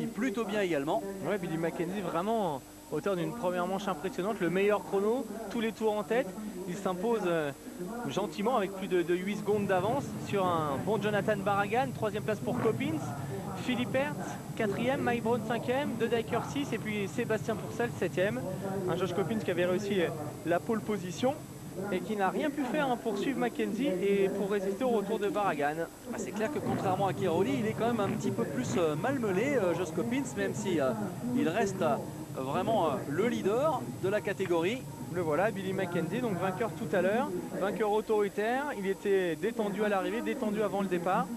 plutôt bien également. Ouais, Billy Mackenzie vraiment auteur d'une première manche impressionnante, le meilleur chrono, tous les tours en tête. Il s'impose gentiment avec plus de 8 secondes d'avance sur un bon Jonathan Barragan, 3e place pour Coppins, Philippe Hertz, 4e, Mike Brown 5e, De Dyker 6 et puis Sébastien Pourcel 7e. Un Josh Coppins qui avait réussi la pole position et qui n'a rien pu faire pour suivre Mackenzie et pour résister au retour de Barragan. Ah, c'est clair que contrairement à Keroli, il est quand même un petit peu plus malmené, Josh Coppins, même si il reste vraiment le leader de la catégorie. Le voilà, Billy Mackenzie, donc vainqueur tout à l'heure, vainqueur autoritaire. Il était détendu à l'arrivée, détendu avant le départ.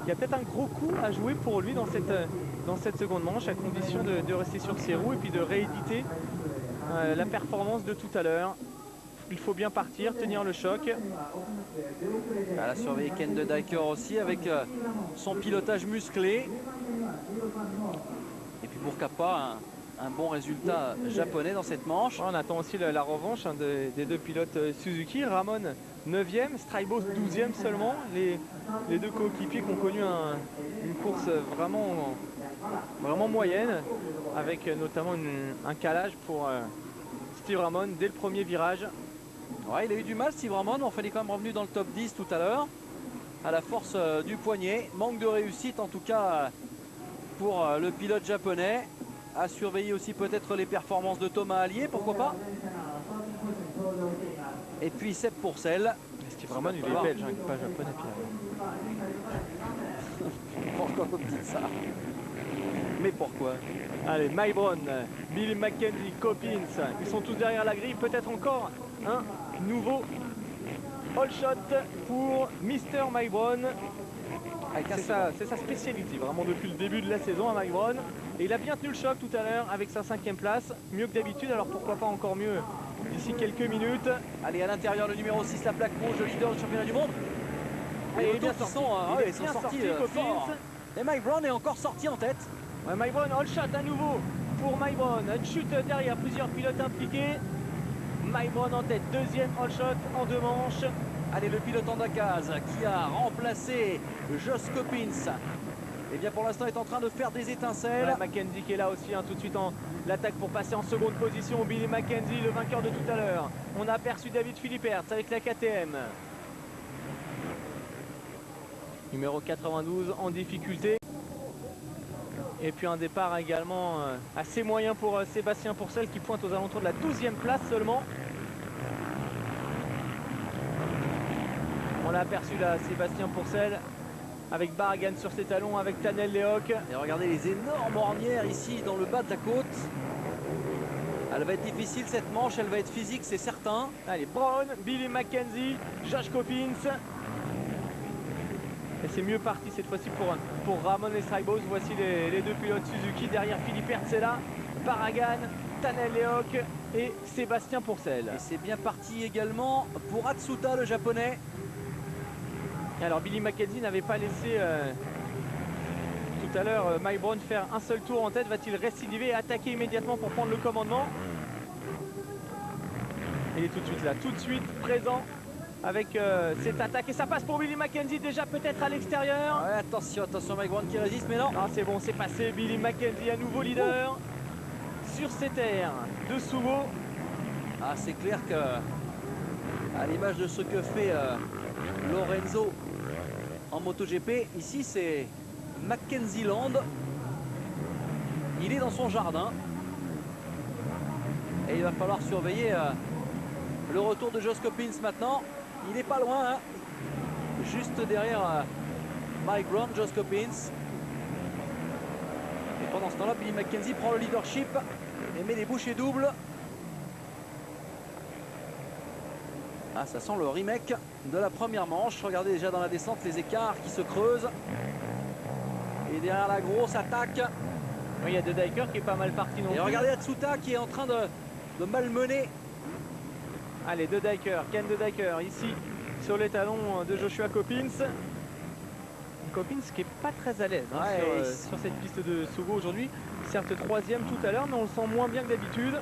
Il y a peut-être un gros coup à jouer pour lui dans cette seconde manche, à condition de rester sur ses roues et puis de rééditer la performance de tout à l'heure. Il faut bien partir, tenir le choc. Elle a surveillé Ken De Dyker aussi avec son pilotage musclé. Et puis pourquoi pas un bon résultat japonais dans cette manche. On attend aussi la revanche des deux pilotes Suzuki. Ramon 9e, Strybos 12e seulement. Les deux coéquipiers qui ont connu une course vraiment moyenne, avec notamment un calage pour Steve Ramon dès le premier virage. Ouais, il a eu du mal Steve Ramon, on fallait quand même revenu dans le top 10 tout à l'heure. À la force du poignet. Manque de réussite en tout cas pour le pilote japonais. À surveiller aussi peut-être les performances de Thomas Allier, pourquoi pas. Et puis Seb Pourcel. Steve Ramon, il est belge, hein, pas japonais. Pourquoi vous me dites ça? Mais pourquoi? Allez, Mike Brown, Billy Mackenzie, Coppins, ils sont tous derrière la grille. Peut-être encore un nouveau all shot pour Mr. Mike Brown. C'est sa spécialité, vraiment depuis le début de la saison à Mike Brown. Et il a bien tenu le choc tout à l'heure avec sa 5e place, mieux que d'habitude, alors pourquoi pas encore mieux d'ici quelques minutes. Allez, à l'intérieur, le numéro 6, la plaque rouge, le leader du championnat du monde. Et ils sont sortis fort. Et Mike Brown est encore sorti en tête. Ouais, Mike Brown, all shot à nouveau pour Mike Brown. Une chute derrière, plusieurs pilotes impliqués. Mike Brown en tête, 2e all shot en 2 manches. Allez, le pilote en Dakaz qui a remplacé Josh Coppins. Et bien pour l'instant est en train de faire des étincelles. Ouais, Mackenzie qui est là aussi, hein, tout de suite en l'attaque pour passer en seconde position. Billy Mackenzie, le vainqueur de tout à l'heure. On a aperçu David Philippe Hertz avec la KTM. Numéro 92 en difficulté. Et puis un départ également assez moyen pour Sébastien Pourcel qui pointe aux alentours de la 12e place seulement. On l'a aperçu là, Sébastien Pourcel, avec Barragan sur ses talons, avec Tanel Lehoc. Et regardez les énormes ornières ici dans le bas de la côte. Elle va être difficile cette manche, elle va être physique, c'est certain. Allez, Brown, Billy Mackenzie, Josh Coppins. Et c'est mieux parti cette fois-ci pour Ramon et Strybos. Voici les deux pilotes Suzuki. Derrière Philippe Hertz est là, Barragan, Tanel Lehoc et Sébastien Pourcel. Et c'est bien parti également pour Atsuta, le japonais. Alors Billy Mackenzie n'avait pas laissé tout à l'heure Mike Brown faire un seul tour en tête. Va-t-il récidiver et attaquer immédiatement pour prendre le commandement? Il est tout de suite là, tout de suite présent avec cette attaque. Et ça passe pour Billy Mackenzie déjà peut-être à l'extérieur. Ouais, attention, attention Mike Brown qui résiste, mais non. Non, c'est bon, c'est passé. Billy Mackenzie à nouveau leader sur ces terres de Sumo. Ah, c'est clair que à l'image de ce que fait Lorenzo en MotoGP, ici c'est Mackenzie Land. Il est dans son jardin et il va falloir surveiller le retour de Josh Coppins maintenant. Il n'est pas loin, hein. Juste derrière Mike Brown, Josh Coppins. Et pendant ce temps-là, Billy Mackenzie prend le leadership et met les bouchées doubles. Ah, ça sent le remake de la première manche. Regardez déjà dans la descente les écarts qui se creusent. Et derrière la grosse attaque. Oui, il y a De Dyker qui est pas mal parti non plus. Et regardez Atsuta qui est en train de malmener. Allez, De Dyker, Ken De Dyker ici sur les talons de Joshua Coppins. Coppins qui est pas très à l'aise hein, ouais, sur cette piste de Sugo aujourd'hui. Certes 3e tout à l'heure, mais on le sent moins bien que d'habitude.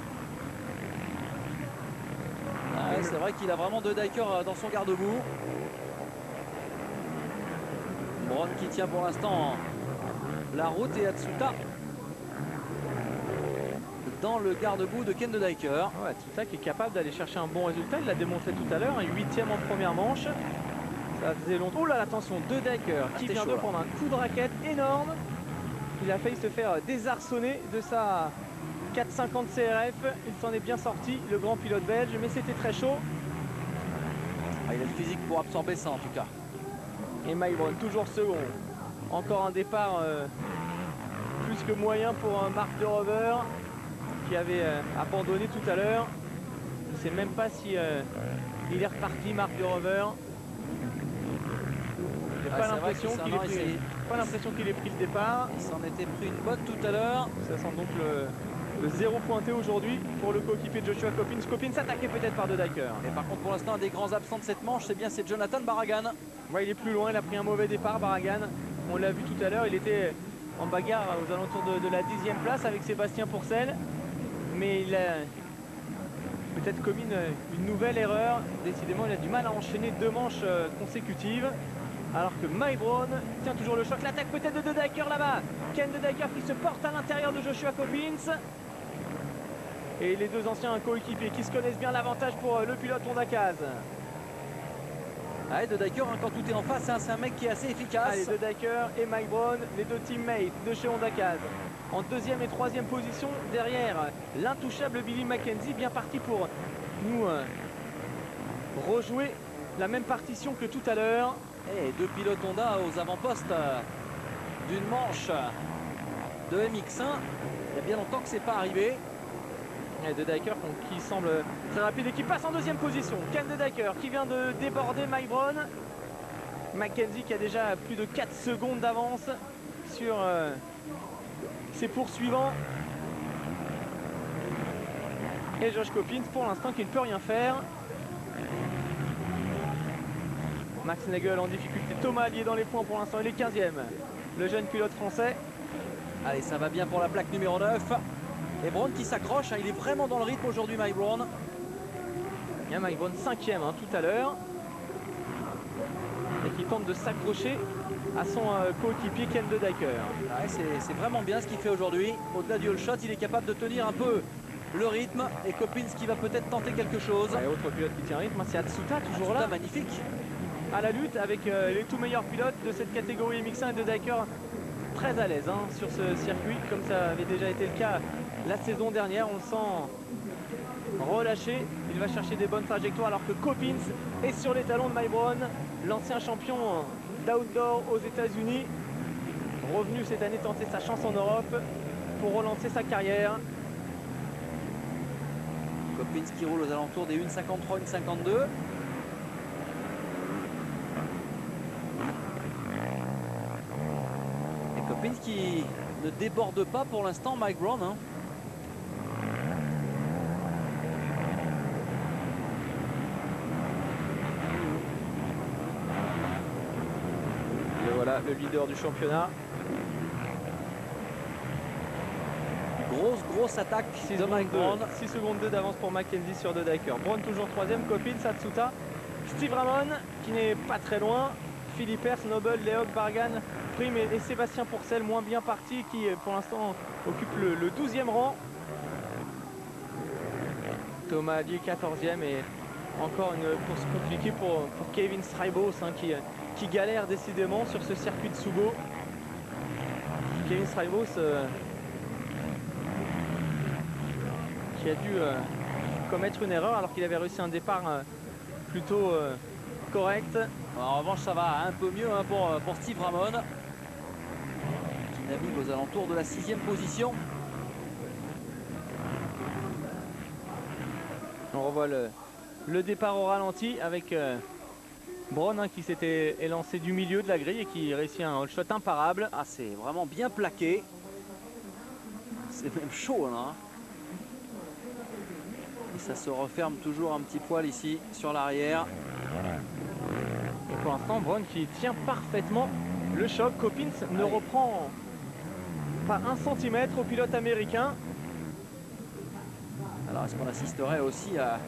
Ouais, c'est vrai qu'il a vraiment De Dyker dans son garde-boue. Brown qui tient pour l'instant la route et Atsuta dans le garde-boue de Ken de Decker. Ouais, Tsuta qui est capable d'aller chercher un bon résultat, il l'a démontré tout à l'heure, un 8e en première manche. Ça faisait longtemps. Oh là, attention, de Decker qui vient de prendre un coup de raquette énorme. Il a failli se faire désarçonner de sa 4,50 CRF. Il s'en est bien sorti, le grand pilote belge, mais c'était très chaud. Ah, il a le physique pour absorber ça en tout cas. Et Mike Brown toujours second. Encore un départ plus que moyen pour Mark de Rover qui avait abandonné tout à l'heure. Je ne sais même pas si il est reparti, Mark de Rover. J'ai pas l'impression qu'il ait pris le départ. Il s'en était pris une botte tout à l'heure. Ça sent donc le 0 pointé aujourd'hui pour le coéquipier de Joshua Coppins. Coppins attaqué peut-être par de Decker. Et par contre pour l'instant un des grands absents de cette manche, c'est Jonathan Barragan. Ouais, il est plus loin, il a pris un mauvais départ Barragan. On l'a vu tout à l'heure, il était en bagarre aux alentours de la 10e place avec Sébastien Pourcel. Mais il a peut-être commis une nouvelle erreur. Décidément, il a du mal à enchaîner 2 manches consécutives. Alors que Mike Brown tient toujours le choc. L'attaque peut-être de Decker là-bas. Ken de Decker qui se porte à l'intérieur de Joshua Coppins. Et les deux anciens coéquipiers qui se connaissent bien, l'avantage pour le pilote Honda Kaz. Ah, de Decker, hein, quand tout est en face, hein, c'est un mec qui est assez efficace. Allez, de Decker et Mike Brown, les deux teammates de chez Honda Kaz. En 2e et 3e position, derrière l'intouchable Billy Mackenzie, bien parti pour nous rejouer la même partition que tout à l'heure. Et 2 pilotes Honda aux avant-postes d'une manche de MX1. Il y a bien longtemps que c'est pas arrivé. Et de Decker qui semble très rapide et qui passe en 2e position. Ken de Decker qui vient de déborder Mike Brown. Mackenzie qui a déjà plus de 4 secondes d'avance sur ses poursuivants. Et Josh Coppins pour l'instant qui ne peut rien faire. Max Nagel en difficulté. Thomas Allier dans les points pour l'instant. Il est 15e. Le jeune pilote français. Allez, ça va bien pour la plaque numéro 9. Et Brown qui s'accroche, hein, il est vraiment dans le rythme aujourd'hui, Mike Brown. Il y a Mike Brown 5e tout à l'heure. Et qui tente de s'accrocher à son coéquipier Ken de Decker. Ouais, c'est vraiment bien ce qu'il fait aujourd'hui. Au-delà du all shot, il est capable de tenir un peu le rythme. Et Coppins qui va peut-être tenter quelque chose. Et autre pilote qui tient le rythme, c'est Atsuta toujours Atsuta, là. magnifique. À la lutte avec les tout meilleurs pilotes de cette catégorie MX1 et de Decker. Très à l'aise sur ce circuit, comme ça avait déjà été le cas la saison dernière. On le sent relâché, il va chercher des bonnes trajectoires alors que Coppins est sur les talons de Mike Brown, l'ancien champion d'outdoor aux États-Unis, revenu cette année tenter sa chance en Europe pour relancer sa carrière. Coppins qui roule aux alentours des 1,53, 1,52. Et Coppins qui ne déborde pas pour l'instant Mike Brown. Hein. Et voilà le leader du championnat. Grosse attaque de Mike Brown. 6 secondes 2 d'avance pour Mackenzie sur de Decker. Brown toujours 3e, Coppins, Atsuta, Steve Ramon qui n'est pas très loin, Philippe Hers, Noble, Leog, Bargan, Prime et Sébastien Pourcel moins bien parti qui pour l'instant occupe le 12e rang. Thomas Allier 14e et encore une course compliquée pour Kevin Strybos qui galère décidément sur ce circuit de Sugo. Kevin Strybos qui a dû commettre une erreur alors qu'il avait réussi un départ plutôt correct. En revanche, ça va un peu mieux hein, pour Steve Ramon qui navigue aux alentours de la 6e position. On revoit le départ au ralenti avec Brown qui s'était élancé du milieu de la grille et qui réussit un all shot imparable. Ah, c'est vraiment bien plaqué. C'est même chaud là. Et ça se referme toujours un petit poil ici sur l'arrière. Et pour l'instant, Brown qui tient parfaitement le choc. Coppins ne reprend pas 1 centimètre au pilote américain. Alors est-ce qu'on assisterait aussi à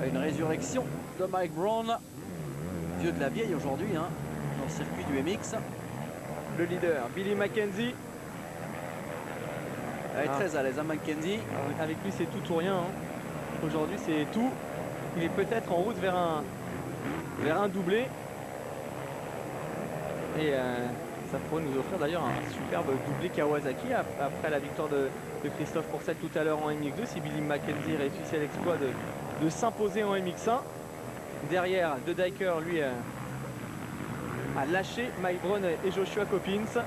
une résurrection de Mike Brown, vieux de la vieille aujourd'hui hein, dans le circuit du MX. Le leader, Billy Mackenzie. Elle est très à l'aise, hein, Mackenzie. Avec lui, c'est tout ou rien. Hein. Aujourd'hui, c'est tout. Il est peut-être en route vers un doublé. Et ça pourrait nous offrir d'ailleurs un superbe doublé Kawasaki après la victoire de Christophe Pourcel tout à l'heure en MX2. Si Billy Mackenzie réussissait l'exploit de s'imposer en MX1. Derrière, De Dyker, lui, a lâché Mike Brown et Joshua Coppins.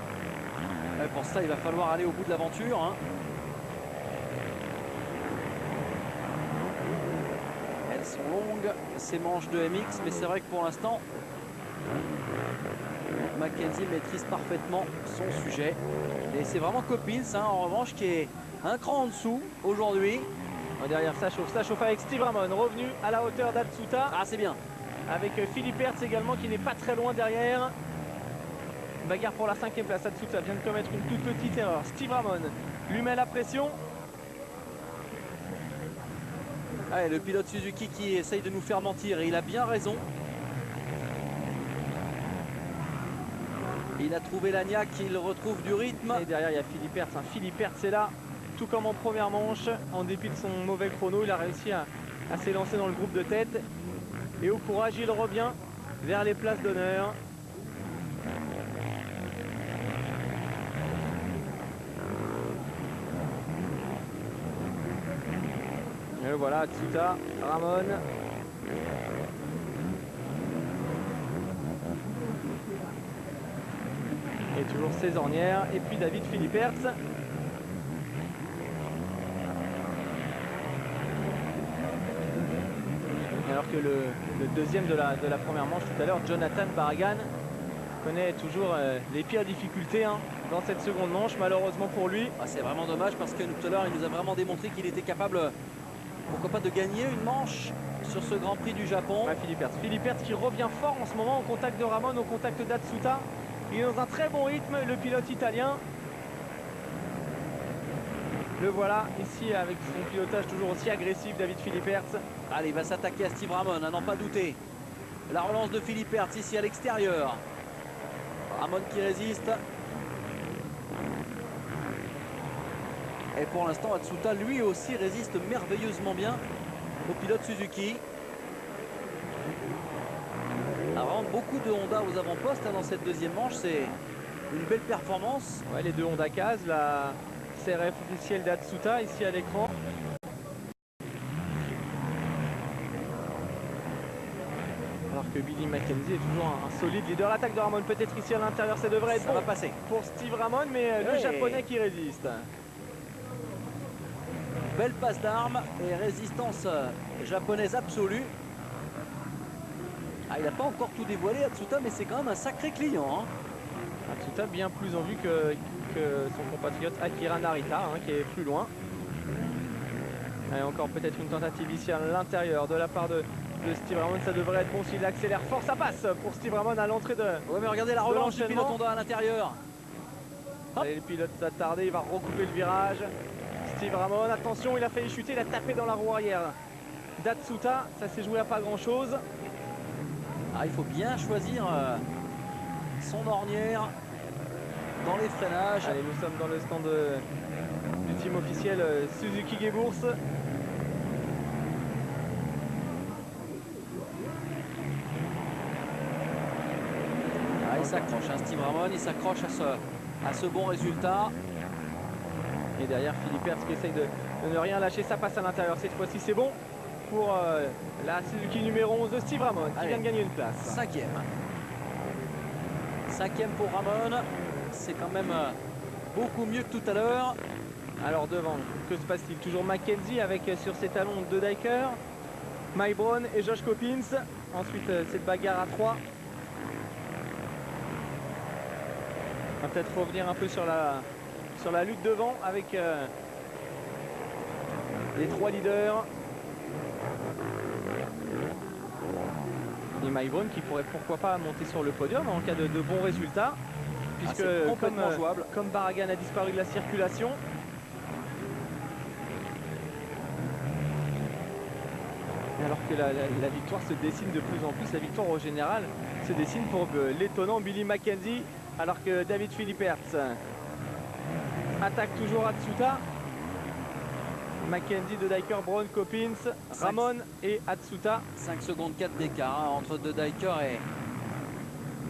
Pour ça, il va falloir aller au bout de l'aventure. Hein. Elles sont longues, ces manches de MX, mais c'est vrai que pour l'instant, Mackenzie maîtrise parfaitement son sujet. Et c'est vraiment Coppins, hein, en revanche, qui est un cran en dessous aujourd'hui. Derrière, ça chauffe avec Steve Ramon, revenu à la hauteur d'Atsuta. Ah, c'est bien. Avec Philippe Hertz également, qui n'est pas très loin derrière. Bagarre pour la 5e place. Atsuta vient de commettre une toute petite erreur. Steve Ramon lui met la pression. Allez, le pilote Suzuki qui essaye de nous faire mentir, et il a bien raison. Il a trouvé l'Agnac, il retrouve du rythme. Et derrière, il y a Philippe Hertz. Hein. Philippe Hertz est là, tout comme en première manche. En dépit de son mauvais chrono, il a réussi à s'élancer dans le groupe de tête. Et au courage, il revient vers les places d'honneur. Et voilà, Atsuta, Ramon. Et toujours ses ornières. Et puis David Philippe Hertz. Alors que le deuxième de la première manche tout à l'heure, Jonathan Barragan, connaît toujours les pires difficultés dans cette seconde manche, malheureusement pour lui. Ah, c'est vraiment dommage parce que tout à l'heure, il nous a vraiment démontré qu'il était capable, pourquoi pas, de gagner une manche sur ce Grand Prix du Japon. Ouais, Philippe Hertz qui revient fort en ce moment au contact de Ramon, au contact d'Atsuta. Il est dans un très bon rythme, le pilote italien. Le voilà ici avec son pilotage toujours aussi agressif, David Philippe Hertz. Allez, il va s'attaquer à Steve Ramon, à n'en pas douter. La relance de Philippe Hertz ici à l'extérieur. Ramon qui résiste. Et pour l'instant, Atsuta lui aussi résiste merveilleusement bien au pilote Suzuki. Ah, vraiment beaucoup de Honda aux avant-postes dans cette deuxième manche. C'est une belle performance. Ouais, les deux Honda Kaz, la CRF officielle d'Atsuta ici à l'écran. Alors que Billy Mackenzie est toujours un solide leader. L'attaque de Ramon peut-être ici à l'intérieur, ça devrait être Ça bon va passer pour Steve Ramon, mais le japonais qui résiste. Belle passe d'armes et résistance japonaise absolue. Ah, il n'a pas encore tout dévoilé Atsuta, mais c'est quand même un sacré client. Hein. Atsuta bien plus en vue que son compatriote Akira Narita, qui est plus loin. Et encore peut-être une tentative ici à l'intérieur de la part de Steve Ramon. Ça devrait être bon s'il accélère fort. Ça passe pour Steve Ramon à l'entrée de... Ouais, mais regardez la relance du pilote Honda à l'intérieur. Allez, le pilote s'est attardé, il va recouper le virage. Steve Ramon, attention, il a failli chuter, il a tapé dans la roue arrière d'Atsuta. Ça s'est joué à pas grand chose. Ah, il faut bien choisir son ornière dans les freinages. Allez, nous sommes dans le stand du team officiel Suzuki Geburts. Ah, il s'accroche, hein, Steve Ramon, il s'accroche à ce bon résultat. Et derrière Philippe Hertz qui essaye de ne rien lâcher, ça passe à l'intérieur. Cette fois-ci c'est bon pour la Suzuki numéro 11 de Steve Ramon qui vient de gagner une place. Cinquième pour Ramon, c'est quand même beaucoup mieux que tout à l'heure. Alors devant, que se passe-t-il? Toujours Mackenzie avec sur ses talons De Dyker, Mike Brown et Josh Coppins. Ensuite cette bagarre à 3. On va peut-être revenir un peu sur la lutte devant avec les 3 leaders. Et Mike Brown qui pourrait pourquoi pas monter sur le podium en cas de bons résultats. Puisque comme Barragan a disparu de la circulation. Alors que la victoire se dessine de plus en plus, la victoire au général se dessine pour l'étonnant Billy Mackenzie. Alors que David Philippe Hertz attaque toujours Atsuta. Mackenzie, De Dyker, Brown, Coppins, Ramon et Atsuta. 5 secondes 4 d'écart hein, entre De Dyker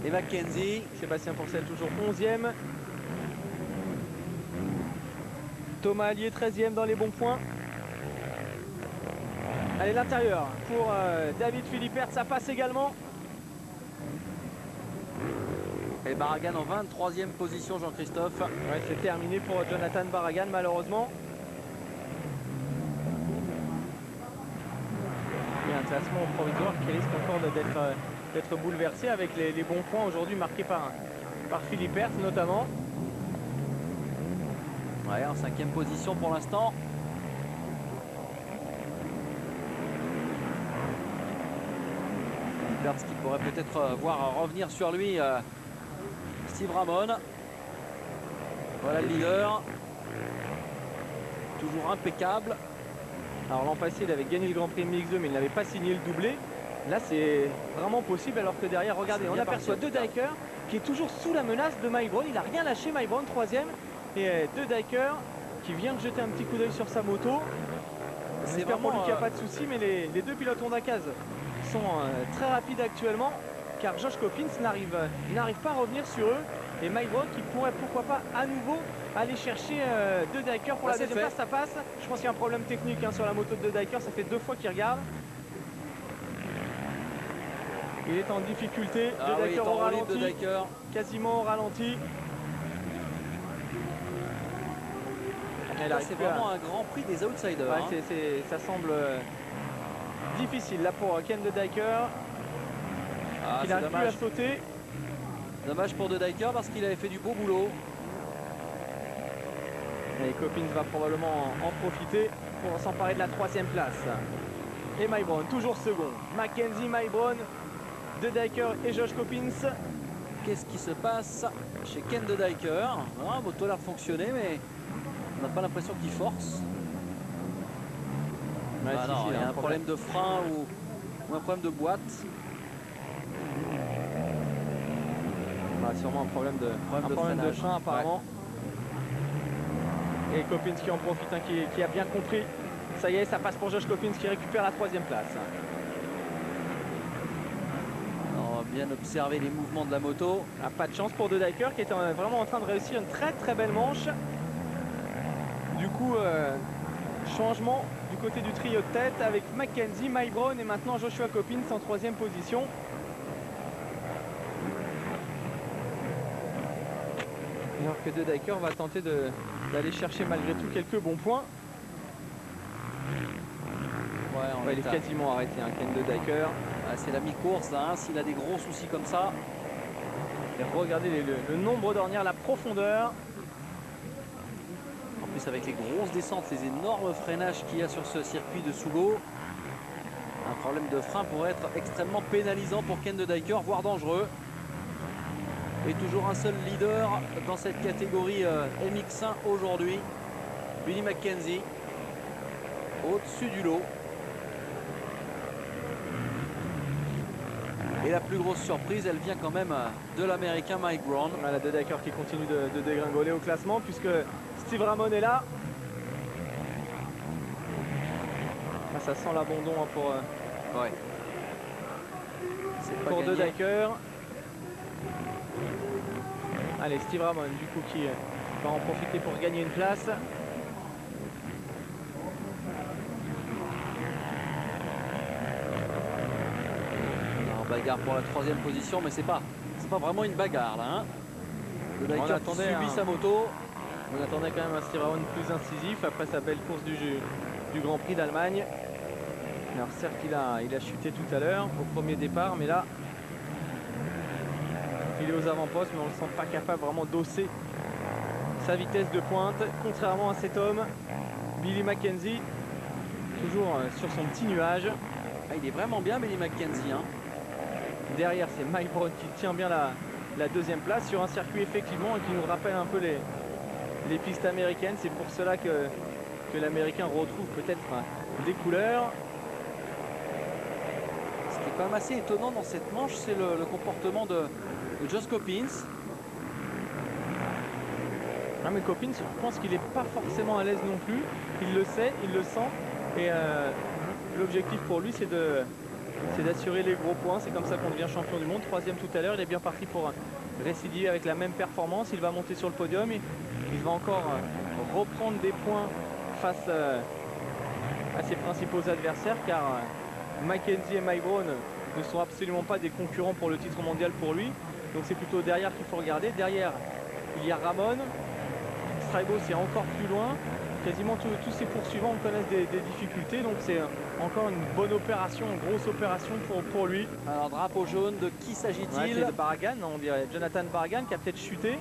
et Mackenzie. Sébastien Pourcel toujours 11e. Thomas Allier 13e dans les bons points. Allez, l'intérieur pour David Philippert, ça passe également. Et Barragan en 23e position, Jean-Christophe. Ouais, c'est terminé pour Jonathan Barragan malheureusement. Il y a un classement provisoire qui risque encore d'être bouleversé avec les bons points aujourd'hui marqués par Philippert notamment. Ouais, en 5e position pour l'instant. Philippert qui pourrait peut-être voir revenir sur lui Steve Ramon. Voilà le leader. Toujours impeccable. Alors l'an passé il avait gagné le Grand Prix MX2 mais il n'avait pas signé le doublé. Là c'est vraiment possible alors que derrière, regardez, on aperçoit De Dyker qui est toujours sous la menace de Mike Brown. Il n'a rien lâché, Mike Brown 3e. Et De Dyker qui vient de jeter un petit coup d'œil sur sa moto. C'est vraiment pour lui qu'il n'y a pas de souci, mais les deux pilotes Honda Kaz sont très rapides actuellement car Josh Coppins n'arrive pas à revenir sur eux. Et Mike Brown qui pourrait pourquoi pas à nouveau aller chercher De Dyker pour la deuxième place. Ça passe. Je pense qu'il y a un problème technique hein, sur la moto de Dyker. Ça fait 2 fois qu'il regarde. Il est en difficulté. De Dyker au ralenti. Quasiment au ralenti. C'est vraiment un grand prix des outsiders. Ouais, hein. Ça semble difficile là pour Ken De Dyker. Qui n'arrive plus à sauter. Dommage pour De Dyker parce qu'il avait fait du beau boulot. Et Coppins va probablement en profiter pour s'emparer de la 3e place. Et Mike Brown toujours second. Mackenzie, Mike Brown, De Dyker et Josh Coppins. Qu'est-ce qui se passe chez Ken De Dyker? La moto a l'air de fonctionner mais on n'a pas l'impression qu'il force. Ouais, non, il y a un problème de frein ou un problème de boîte. Sûrement un problème de frein apparemment. Ouais. Et Coppins qui en profite, hein, qui a bien compris. Ça y est, ça passe pour Josh Coppins qui récupère la 3e place. On va bien observer les mouvements de la moto. Ah, pas de chance pour De Dyker qui est vraiment en train de réussir une très belle manche. Du coup, changement du côté du trio de tête avec Mackenzie, Mike Brown et maintenant Joshua Coppins en 3e position. Alors que De Dyker va tenter d'aller chercher malgré tout quelques bons points. Ouais, il est quasiment arrêté, hein, Ken De Dyker. C'est la mi-course, hein, s'il a des gros soucis comme ça. Et regardez le nombre d'ornières, la profondeur. En plus avec les grosses descentes, les énormes freinages qu'il y a sur ce circuit de sous l'eau. Un problème de frein pourrait être extrêmement pénalisant pour Ken De Dyker, voire dangereux. Et toujours un seul leader dans cette catégorie MX1 aujourd'hui. Billy Mackenzie, au-dessus du lot. Et la plus grosse surprise, elle vient quand même de l'américain Mike Brown. Voilà, De Dyker qui continue de dégringoler au classement puisque Steve Ramon est là. Ah, ça sent l'abandon hein, pour De Dyker. Allez, Steve Ramon du coup qui va en profiter pour gagner une place. Bagarre pour la 3e position, mais c'est pas vraiment une bagarre là. Hein. De Dyker subit sa moto. On attendait quand même un Steve Ramon plus incisif après sa belle course du Grand Prix d'Allemagne. Alors certes il a chuté tout à l'heure au premier départ, mais là il est aux avant-postes, mais on ne le sent pas capable vraiment d'hausser sa vitesse de pointe, contrairement à cet homme, Billy Mackenzie, toujours sur son petit nuage. Ah, il est vraiment bien Billy Mackenzie. Hein. Derrière c'est Mike Brown qui tient bien la 2e place sur un circuit effectivement qui nous rappelle un peu les pistes américaines. C'est pour cela que l'américain retrouve peut-être des couleurs. Ce qui est quand même assez étonnant dans cette manche, c'est le comportement de Josh Coppins. Ah Ah mais Coppins, je pense qu'il n'est pas forcément à l'aise non plus. Il le sait, il le sent. Et l'objectif pour lui, c'est d'assurer les gros points. C'est comme ça qu'on devient champion du monde. 3e tout à l'heure, il est bien parti pour récidiver avec la même performance. Il va monter sur le podium. Il va encore reprendre des points face à ses principaux adversaires, car Mackenzie et Mike Brown ne sont absolument pas des concurrents pour le titre mondial pour lui. Donc c'est plutôt derrière qu'il faut regarder. Derrière, il y a Ramon. Straibo, c'est encore plus loin. Quasiment tous ses poursuivants connaissent des difficultés, donc c'est encore une bonne opération, une grosse opération pour lui. Alors drapeau jaune, de qui s'agit-il? C'est de Barragan, on dirait Jonathan Barragan qui a peut-être chuté.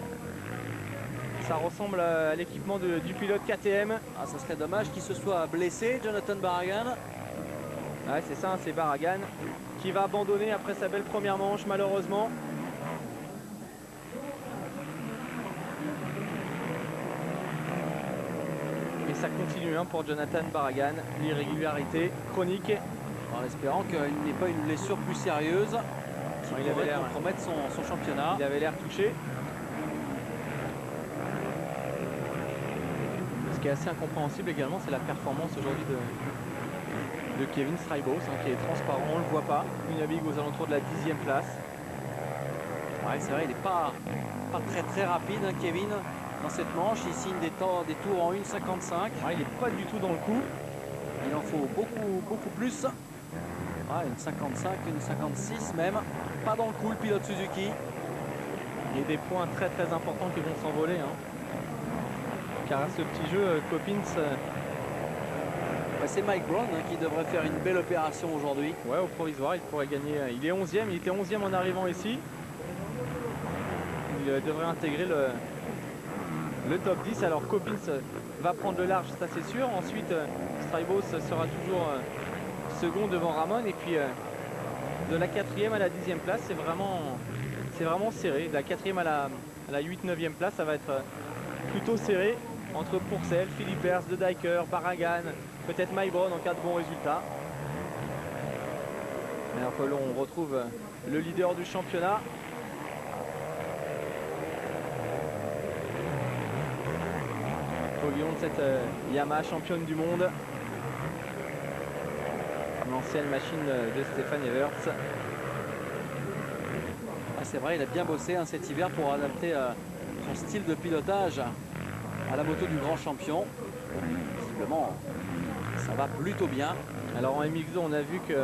Ça ressemble à l'équipement du pilote KTM. Ah, ça serait dommage qu'il se soit blessé, Jonathan Barragan. Ouais, c'est ça, c'est Barragan qui va abandonner après sa belle première manche, malheureusement. Et ça continue pour Jonathan Barragan, l'irrégularité chronique. En espérant qu'il n'ait pas une blessure plus sérieuse qui pourrait compromettre son championnat. Il avait l'air touché. Ce qui est assez incompréhensible également, c'est la performance aujourd'hui de Kevin Straibo, qui est transparent, on ne le voit pas. Il navigue aux alentours de la 10e place. Ouais, c'est vrai, il n'est pas très rapide, Kevin, dans cette manche. Il signe des tours en 1,55. Ouais, il n'est pas du tout dans le coup. Il en faut beaucoup plus. Ouais, une 55, une 56 même. Pas dans le coup, le pilote Suzuki. Il y a des points très importants qui vont s'envoler. Car à ce petit jeu, Coppins... c'est Mike Brown qui devrait faire une belle opération aujourd'hui. Ouais, au provisoire, il pourrait gagner. Il est 11e, il était 11e en arrivant ici. Il devrait intégrer le top 10. Alors Coppins va prendre le large, ça c'est sûr. Ensuite, Straibo sera toujours second devant Ramon. Et puis de la 4e à la 10e place, c'est vraiment serré. De la 4e à la 8-9e place, ça va être plutôt serré entre Pourcel, Philippe Ers, De Dijker, Barragan, peut-être Mike Brown en cas de bons résultats. Alors que l'on retrouve le leader du championnat. Au guidon de cette Yamaha championne du monde. L'ancienne machine de Stéphane Everts. Ah, c'est vrai, il a bien bossé cet hiver pour adapter son style de pilotage à la moto du grand champion. Visiblement, ça va plutôt bien. Alors en MX2, on a vu que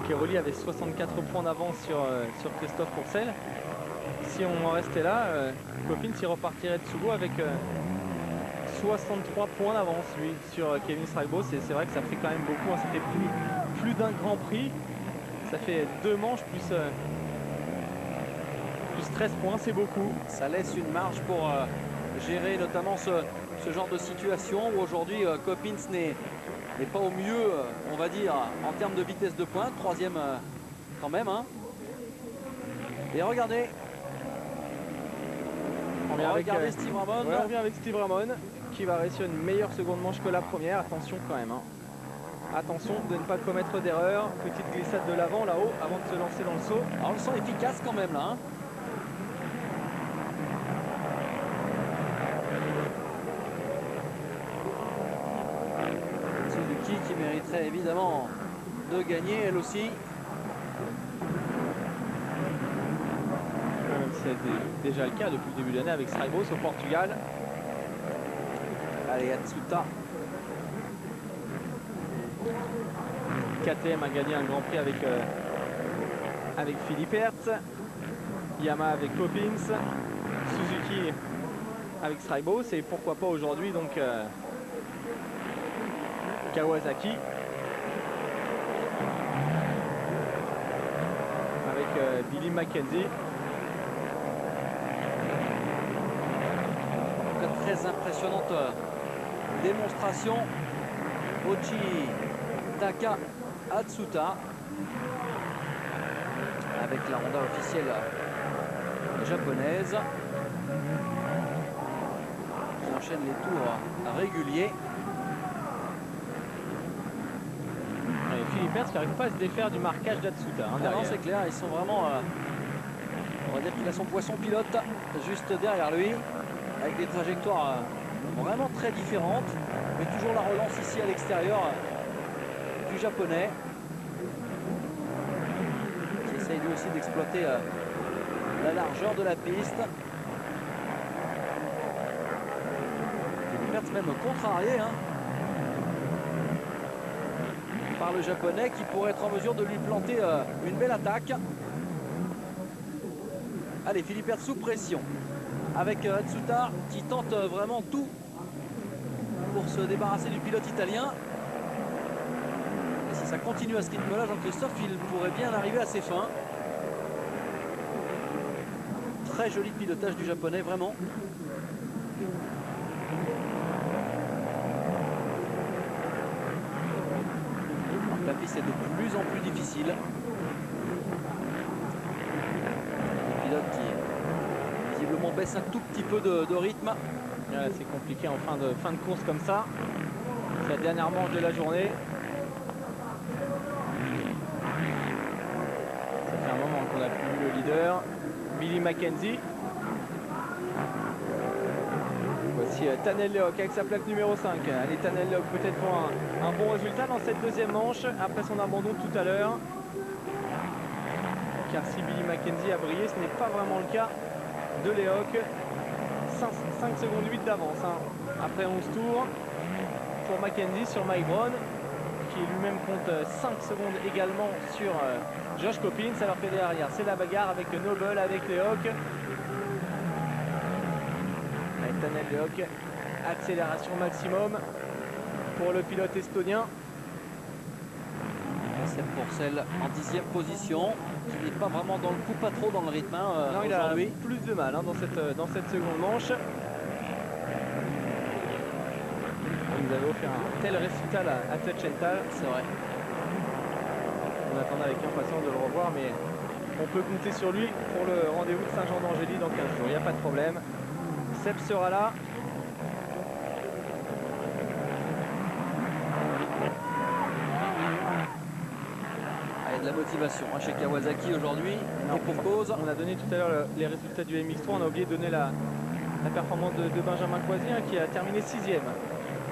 Cairoli avait 64 points d'avance sur Christophe Pourcel. Si on en restait là, Coppins y repartirait de Sugo avec 63 points d'avance lui sur Kevin Straibo. C'est vrai que ça fait quand même beaucoup. Ça fait plus d'un Grand Prix. Ça fait 2 manches plus 13 points, c'est beaucoup. Ça laisse une marge pour gérer notamment ce genre de situation où aujourd'hui Coppins n'est pas au mieux, on va dire, en termes de vitesse de pointe. 3e quand même. Et regardez. On vient Steve Ramon. Ouais, on vient avec Steve Ramon qui va réussir une meilleure seconde manche que la première. Attention quand même. Attention de ne pas commettre d'erreur. Petite glissade de l'avant là-haut avant de se lancer dans le saut. Alors le sent efficace quand même là. Suzuki qui mériterait évidemment de gagner elle aussi. C'est déjà le cas depuis le début de l'année avec Straibo au Portugal. Allez, Atsuta. KTM a gagné un Grand Prix avec Philippe Hertz. Yamaha avec Coppins. Suzuki avec Straibo. C'est pourquoi pas aujourd'hui donc Kawasaki. Avec Billy Mackenzie. Très impressionnante démonstration. Ochi Taka Atsuta avec la Honda officielle japonaise qui enchaîne les tours réguliers. Et Philippe Hertz qui n'arrive pas à se défaire du marquage d'Atsuta. Non, c'est clair, ils sont vraiment on va dire qu'il a son poisson pilote juste derrière lui. avec des trajectoires vraiment très différentes, mais toujours la relance ici à l'extérieur du japonais, qui essaye lui aussi d'exploiter la largeur de la piste. Des pertes même contrariées par le japonais, qui pourrait être en mesure de lui planter une belle attaque. Allez, Filipert sous pression avec Atsuta qui tente vraiment tout pour se débarrasser du pilote italien. Et si ça continue à ce rythme-là, Jean-Christophe, il pourrait bien arriver à ses fins. Très joli pilotage du japonais, vraiment. Alors, la piste est de plus en plus difficile. Le pilote qui visiblement baisse un tout petit peu de rythme. C'est compliqué en fin de course comme ça. C'est la dernière manche de la journée. Ça fait un moment qu'on a plus vu le leader. Billy Mackenzie. Voici Tanel Lehoc avec sa plaque numéro 5. Allez, Tanel Lehoc peut-être pour un bon résultat dans cette deuxième manche après son abandon tout à l'heure. Car si Billy Mackenzie a brillé, ce n'est pas vraiment le cas de Lehoc. 5 secondes 8 d'avance après 11 tours pour Mackenzie sur Mike Brown, qui lui-même compte 5 secondes également sur Josh Coppins, alors que derrière c'est la bagarre avec Noble, avec Lehoc, avec Tanel Lehoc. Accélération maximum pour le pilote estonien. Seb Pourcel en 10e position, qui n'est pas vraiment dans le coup, pas trop dans le rythme non, il a plus de mal dans cette seconde manche. Il nous avait offert un tel récital à Tuchenthal. C'est vrai. On attendait avec impatience de le revoir, mais on peut compter sur lui pour le rendez-vous de Saint-Jean-d'Angély dans 15 jours. Il n'y a pas de problème. Seb sera là. De la motivation chez Kawasaki aujourd'hui, et pour cause. On a donné tout à l'heure les résultats du MX3, on a oublié de donner la performance de Benjamin Coisy, qui a terminé 6e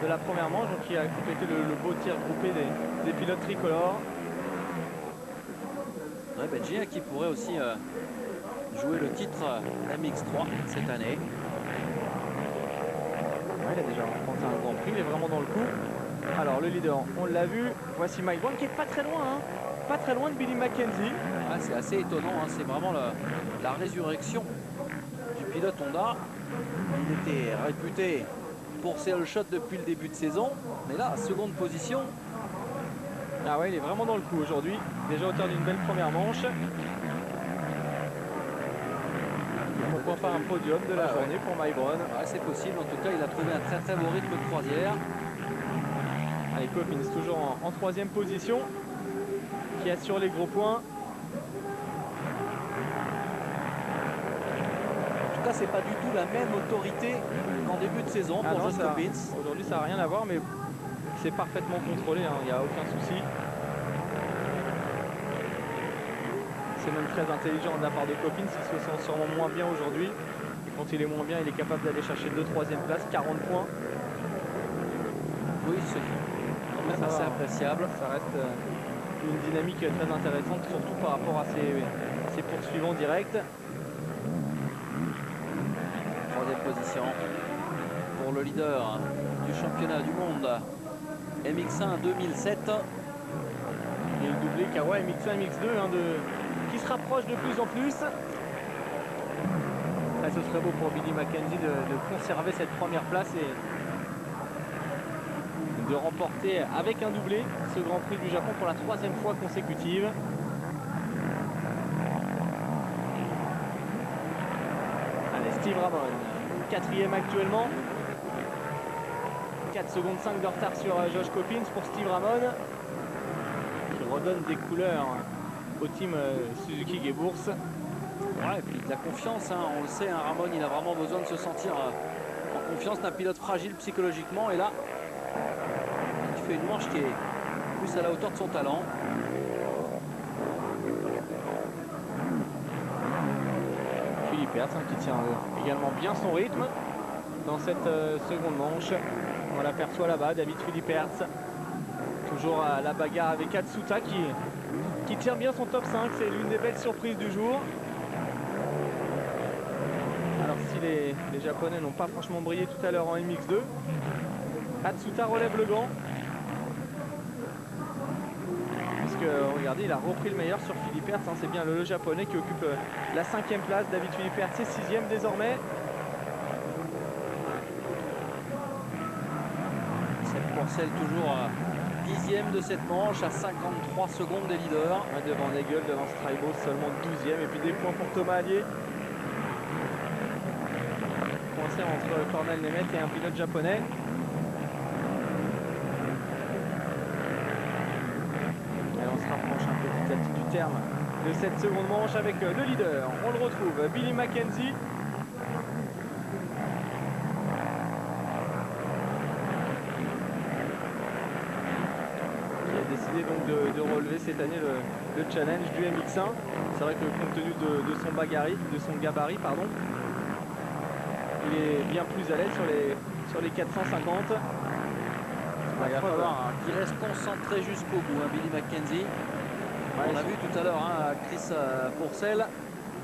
de la première manche, donc qui a complété le beau tir groupé des pilotes tricolores. Ouais, Gien qui pourrait aussi jouer le titre MX3 cette année. Ouais, il a déjà remporté un grand prix, il est vraiment dans le coup. Alors le leader, on l'a vu, voici Mike Brown qui est pas très loin, pas très loin de Billy Mackenzie. Ah, c'est assez étonnant, c'est vraiment la résurrection du pilote Honda. Il était réputé pour ses all shots depuis le début de saison, mais là, seconde position. Ah ouais, il est vraiment dans le coup aujourd'hui, déjà auteur d'une belle première manche. Pourquoi pas un podium de la journée pour Mike Brown? C'est possible, en tout cas il a trouvé un très très beau rythme de croisière. Allez, Coppins toujours en 3e position, qui assure les gros points. En tout cas, c'est pas du tout la même autorité qu'en début de saison pour Josh Coppins. Aujourd'hui, ça n'a rien à voir, mais c'est parfaitement contrôlé, il n'y a aucun souci. C'est même très intelligent de la part de Coppins, il se sent sûrement moins bien aujourd'hui. Et quand il est moins bien, il est capable d'aller chercher 2 3e place, 40 points. Oui, c'est même assez appréciable. Ça reste une dynamique très intéressante, surtout par rapport à ses poursuivants directs. 3e position pour le leader du championnat du monde MX1 2007. Et le doublé Kawa MX1, MX2 qui se rapproche de plus en plus. Là, ce serait beau pour Billy Mackenzie de conserver cette première place et de remporter avec un doublé ce Grand Prix du Japon pour la 3e fois consécutive. Allez, Steve Ramon, 4e actuellement. 4 secondes 5 de retard sur Josh Coppins pour Steve Ramon, qui redonne des couleurs au team Suzuki Geburts. Ouais, et puis de la confiance, on le sait, Ramon il a vraiment besoin de se sentir en confiance, d'un pilote fragile psychologiquement, et là il fait une manche qui est plus à la hauteur de son talent. Philippe Hertz qui tient également bien son rythme. dans cette seconde manche. On l'aperçoit là-bas, David Philippe Hertz. Toujours à la bagarre avec Atsuta qui tient bien son top 5. C'est l'une des belles surprises du jour. Alors si les Japonais n'ont pas franchement brillé tout à l'heure en MX2, Atsuta relève le gant. Regardez, il a repris le meilleur sur Philippe Hertz, hein. C'est bien le Japonais qui occupe la 5e place. David Philippe Hertz est 6e désormais. Seb Courcelles toujours 10e de cette manche à 53 secondes des leaders. Devant Nagel, devant Straibo, seulement 12e. Et puis des points pour Thomas Allier. Coincé entre Cornel Nemeth et un pilote japonais. Rapproche un petit à petit du terme de cette seconde manche avec le leader. On le retrouve, Billy Mackenzie. Qui a décidé donc de relever cette année le challenge du MX1. C'est vrai que compte tenu de son gabarit, pardon, il est bien plus à l'aise sur les 450. Il va falloir qu'il reste concentré jusqu'au bout, hein, Billy Mackenzie. On a vu tout à l'heure Chris Pourcel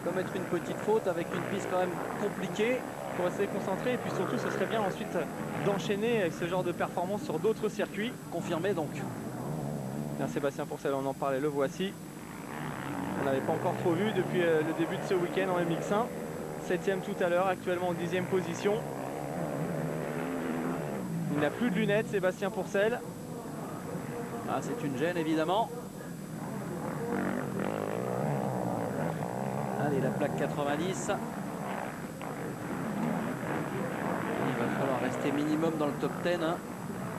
commettre une petite faute avec une piste quand même compliquée. Il faut rester concentré et puis surtout ce serait bien ensuite d'enchaîner avec ce genre de performance sur d'autres circuits. Confirmé donc. Bien, Sébastien Pourcel, on en parlait, le voici. On n'avait pas encore trop vu depuis le début de ce week-end en MX1. 7e tout à l'heure, actuellement en 10e position. Il n'a plus de lunettes, Sébastien Pourcel. Ah, c'est une gêne évidemment. Allez, la plaque 90. Il va falloir rester minimum dans le top 10. Hein.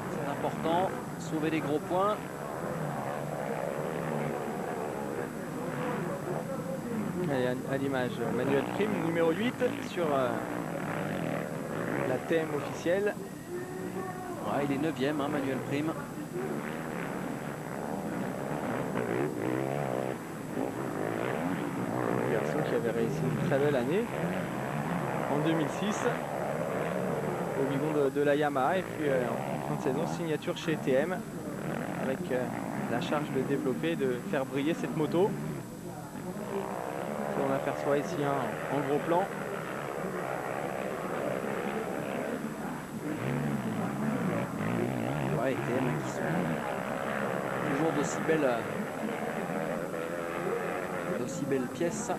C'est important. Sauver les gros points. Allez, à l'image, Manuel Prime, numéro 8 sur la TM officielle. Ouais, il est 9e, hein, Manuel Prime. Un garçon qui avait réussi une très belle année en 2006 au bigon de la Yamaha, et puis en fin de saison signature chez TM avec la charge de développer, de faire briller cette moto. On aperçoit ici en gros plan. Ouais, TM qui sont toujours d'aussi belles pièces.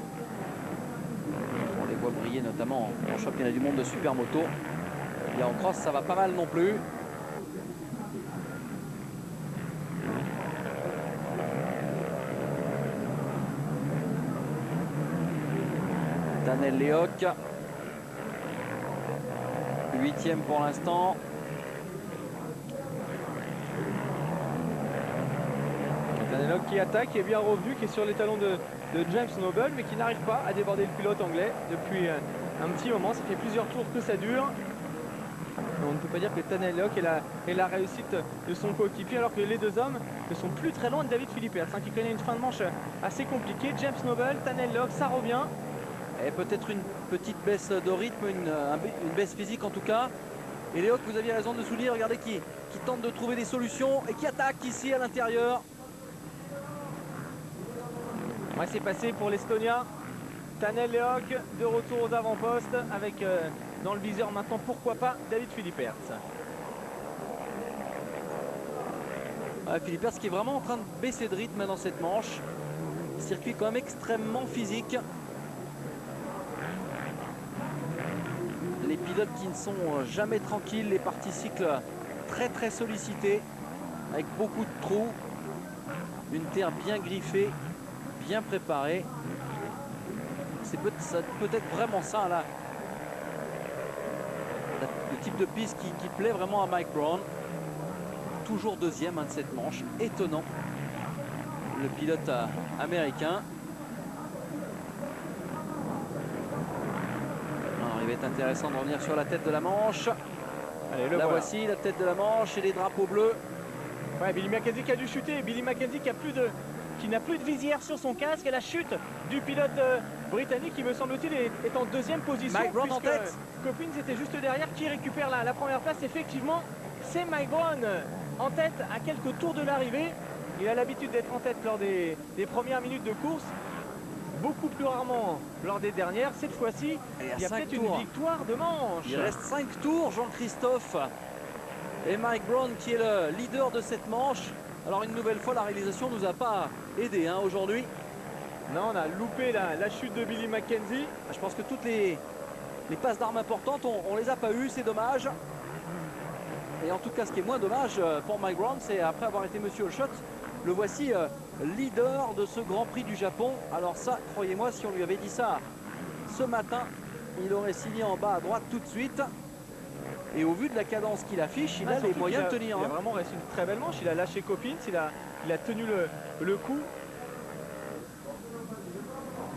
On les voit briller notamment en championnat du monde de supermoto. Et en cross, ça va pas mal non plus. Daniel Lehoc, 8e pour l'instant. Daniel Lehoc qui attaque, qui est bien revenu, qui est sur les talons de James Noble, mais qui n'arrive pas à déborder le pilote anglais depuis un petit moment. Ça fait plusieurs tours que ça dure. On ne peut pas dire que Daniel Lehoc est la réussite de son coéquipier, alors que les deux hommes ne sont plus très loin de David Philippe Hertz, qui connaît une fin de manche assez compliquée. James Noble, Daniel Lehoc, ça revient. Et peut-être une petite baisse de rythme, une baisse physique en tout cas. Et Lehoc, vous aviez raison de souligner, regardez qui tente de trouver des solutions et qui attaque ici à l'intérieur. Ouais, c'est passé pour l'Estonia. Daniel Lehoc de retour aux avant-postes avec dans le viseur maintenant, pourquoi pas, David Philippe Hertz. Ouais, Philippe Hertz qui est vraiment en train de baisser de rythme dans cette manche. Circuit quand même extrêmement physique. Les pilotes qui ne sont jamais tranquilles, les parties cycles très très sollicitées, avec beaucoup de trous, une terre bien griffée, bien préparée. C'est peut-être vraiment ça là, le type de piste qui plaît vraiment à Mike Brown. Toujours deuxième de cette manche, étonnant, le pilote américain. Il va être intéressant de revenir sur la tête de la manche. Allez, la voici, la tête de la manche et les drapeaux bleus. Ouais, Billy Mackenzie qui a dû chuter. Billy Mackenzie qui a plus qui n'a plus de visière sur son casque, et la chute du pilote britannique qui me semble-t-il est en deuxième position. Mike Brown en puisque tête. Coppins était juste derrière, qui récupère la première place. Effectivement, c'est Mike Brown en tête à quelques tours de l'arrivée. Il a l'habitude d'être en tête lors des premières minutes de course, beaucoup plus rarement lors des dernières. Cette fois-ci, il y a peut-être une victoire de manche. Il reste 5 tours, Jean-Christophe. Et Mike Brown qui est le leader de cette manche. Alors une nouvelle fois, la réalisation nous a pas aidé aujourd'hui. Non, on a loupé la chute de Billy Mackenzie. Je pense que toutes les passes d'armes importantes, on les a pas eues, c'est dommage. Et en tout cas, ce qui est moins dommage pour Mike Brown, c'est après avoir été Monsieur All-Shot, le voici leader de ce Grand Prix du Japon. Alors ça, croyez-moi, si on lui avait dit ça ce matin, il aurait signé en bas à droite tout de suite. Et au vu de la cadence qu'il affiche, il a les moyens de tenir. Il a vraiment resté une très belle manche. Il a lâché Coppins, il a tenu le coup.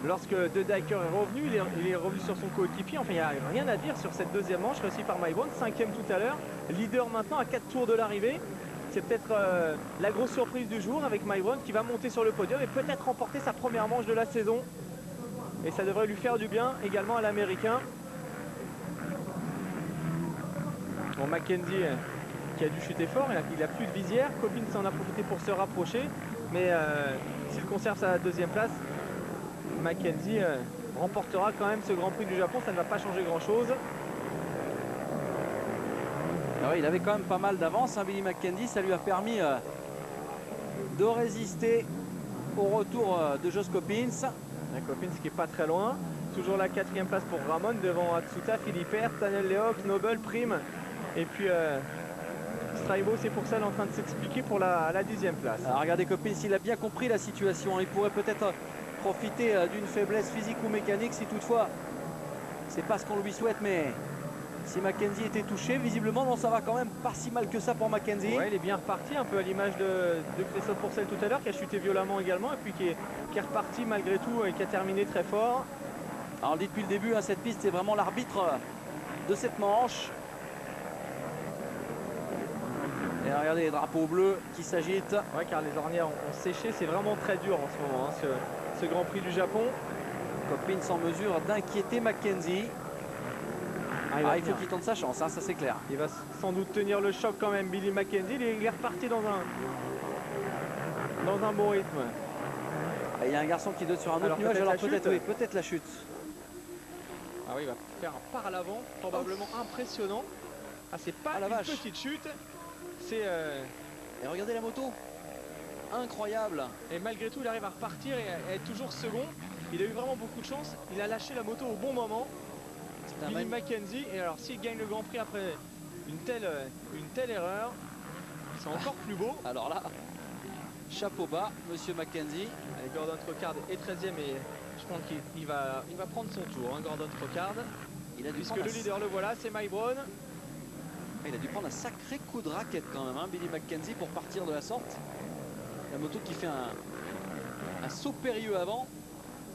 Lorsque De Dyker est revenu, il est revenu sur son coéquipier. Enfin, il n'y a rien à dire sur cette deuxième manche réussie par Mike Brown. 5e tout à l'heure. Leader maintenant à 4 tours de l'arrivée. C'est peut-être la grosse surprise du jour avec Mike Brown qui va monter sur le podium et peut-être remporter sa première manche de la saison. Et ça devrait lui faire du bien également à l'américain. Bon, Mackenzie qui a dû chuter fort, il a plus de visière. Coppins en a profité pour se rapprocher. Mais s'il conserve sa deuxième place, Mackenzie remportera quand même ce Grand Prix du Japon. Ça ne va pas changer grand-chose. Ah oui, il avait quand même pas mal d'avance, hein, Billy Mackenzie. Ça lui a permis de résister au retour de Josh Coppins. Coppins qui est pas très loin. Toujours la 4e place pour Ramon devant Atsuta, Philippe Hertz, Daniel Lehoc, Noble, Prime. Et puis Straibo, c'est pour ça qu'il est en train de s'expliquer pour la 10e place. Alors regardez, Coppins, il a bien compris la situation. Il pourrait peut-être profiter d'une faiblesse physique ou mécanique si toutefois c'est pas ce qu'on lui souhaite, mais si Mackenzie était touché, visiblement non, ça va quand même pas si mal que ça pour Mackenzie. Ouais, il est bien reparti, un peu à l'image de Christophe Pourcel tout à l'heure, qui a chuté violemment également et puis qui est reparti malgré tout et qui a terminé très fort. Alors on le dit depuis le début, hein, cette piste est vraiment l'arbitre de cette manche. Et là, regardez les drapeaux bleus qui s'agitent. Ouais, car les ornières ont séché, c'est vraiment très dur en ce moment, hein, ce Grand Prix du Japon. Coppins en mesure d'inquiéter Mackenzie. Il faut qu'il tente sa chance, hein, ça c'est clair. Il va sans doute tenir le choc quand même, Billy Mackenzie. Il est reparti dans un bon rythme. Il y a un garçon qui doit sur un autre nuage, alors peut-être la chute. Ah oui, il va faire un pas à l'avant, probablement impressionnant. Ah, c'est pas une petite chute. C'est Et regardez la moto, incroyable. Et malgré tout, il arrive à repartir et à être toujours second. Il a eu vraiment beaucoup de chance. Il a lâché la moto au bon moment. Billy Mackenzie. Et alors, s'il gagne le Grand Prix après une telle erreur, c'est encore plus beau. Alors là, chapeau bas, Monsieur Mackenzie. Allez, Gordon Trocard est 13e et je pense qu'il va prendre son tour, hein, Gordon Trocard. Puisque le leader, le voilà, c'est Mike Brown. Il a dû prendre un sacré coup de raquette quand même, hein, Billy Mackenzie, pour partir de la sorte. La moto qui fait un saut périlleux avant.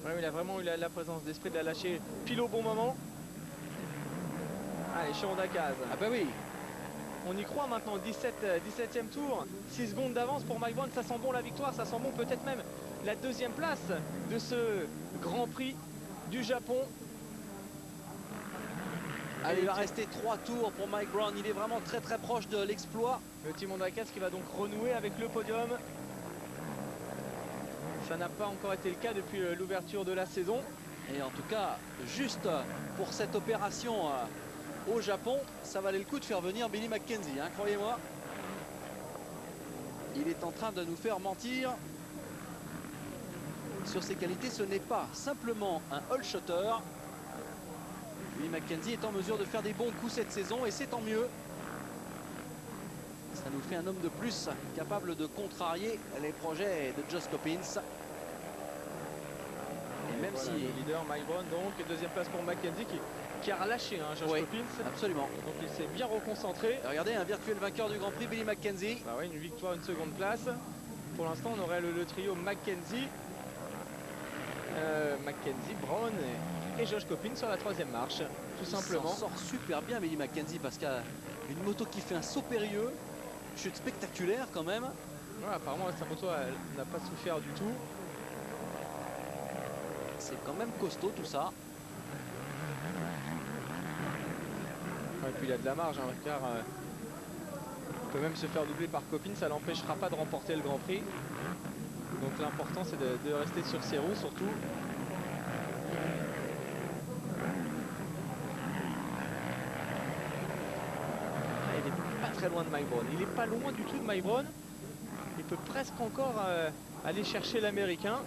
Ouais, il a vraiment eu la présence d'esprit de la lâcher pile au bon moment. Allez, Sharon Dacaz. Ah bah oui. On y croit maintenant, 17e tour, 6 secondes d'avance pour Mike Brown. Ça sent bon la victoire, ça sent bon peut-être même la 2e place de ce Grand Prix du Japon. Allez, il va rester 3 tours pour Mike Brown. Il est vraiment très très proche de l'exploit. Le Team Honda-Caz qui va donc renouer avec le podium. Ça n'a pas encore été le cas depuis l'ouverture de la saison. Et en tout cas, juste pour cette opération au Japon, ça valait le coup de faire venir Billy Mackenzie, hein, croyez-moi. Il est en train de nous faire mentir sur ses qualités. Ce n'est pas simplement un all-shotter. Billy Mackenzie est en mesure de faire des bons coups cette saison et c'est tant mieux. Ça nous fait un homme de plus capable de contrarier les projets de Josh Coppins. Et même voilà, si... le leader Mike Brown, donc 2e place pour Mackenzie qui a relâché, hein, Josh Coppins. Absolument. Donc il s'est bien reconcentré. Et regardez, un virtuel vainqueur du Grand Prix, Billy Mackenzie. Bah ouais, une victoire, une 2e place. Pour l'instant, on aurait le trio Mackenzie, Brown et Josh Coppins sur la 3e marche, tout simplement. Il s'en sort super bien Billy Mackenzie parce qu'il y a une moto qui fait un saut périlleux, chute spectaculaire quand même. Ouais, apparemment sa moto elle n'a pas souffert du tout. C'est quand même costaud tout ça. Ouais, et puis il a de la marge, hein, car il peut même se faire doubler par Copine, ça l'empêchera pas de remporter le Grand Prix. Donc l'important c'est de rester sur ses roues surtout. Ah, il est pas très loin de Mike Brown. Il est pas loin du tout de Mike Brown. Il peut presque encore aller chercher l'américain.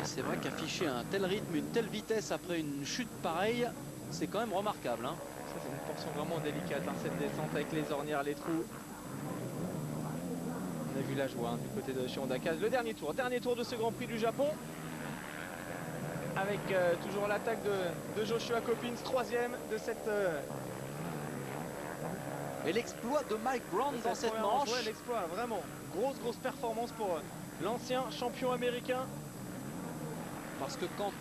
Et c'est vrai qu'afficher un tel rythme, une telle vitesse après une chute pareille, c'est quand même remarquable. Hein. Ça c'est une portion vraiment délicate, hein, cette descente avec les ornières, les trous. On a vu la joie, hein, du côté de chez Honda Kaz. Le dernier tour de ce Grand Prix du Japon. Avec toujours l'attaque de Joshua Coppins, troisième de cette... Et l'exploit de Mike Brown dans cette manche. Ouais, l'exploit, vraiment. Grosse performance pour l'ancien champion américain. Parce que quand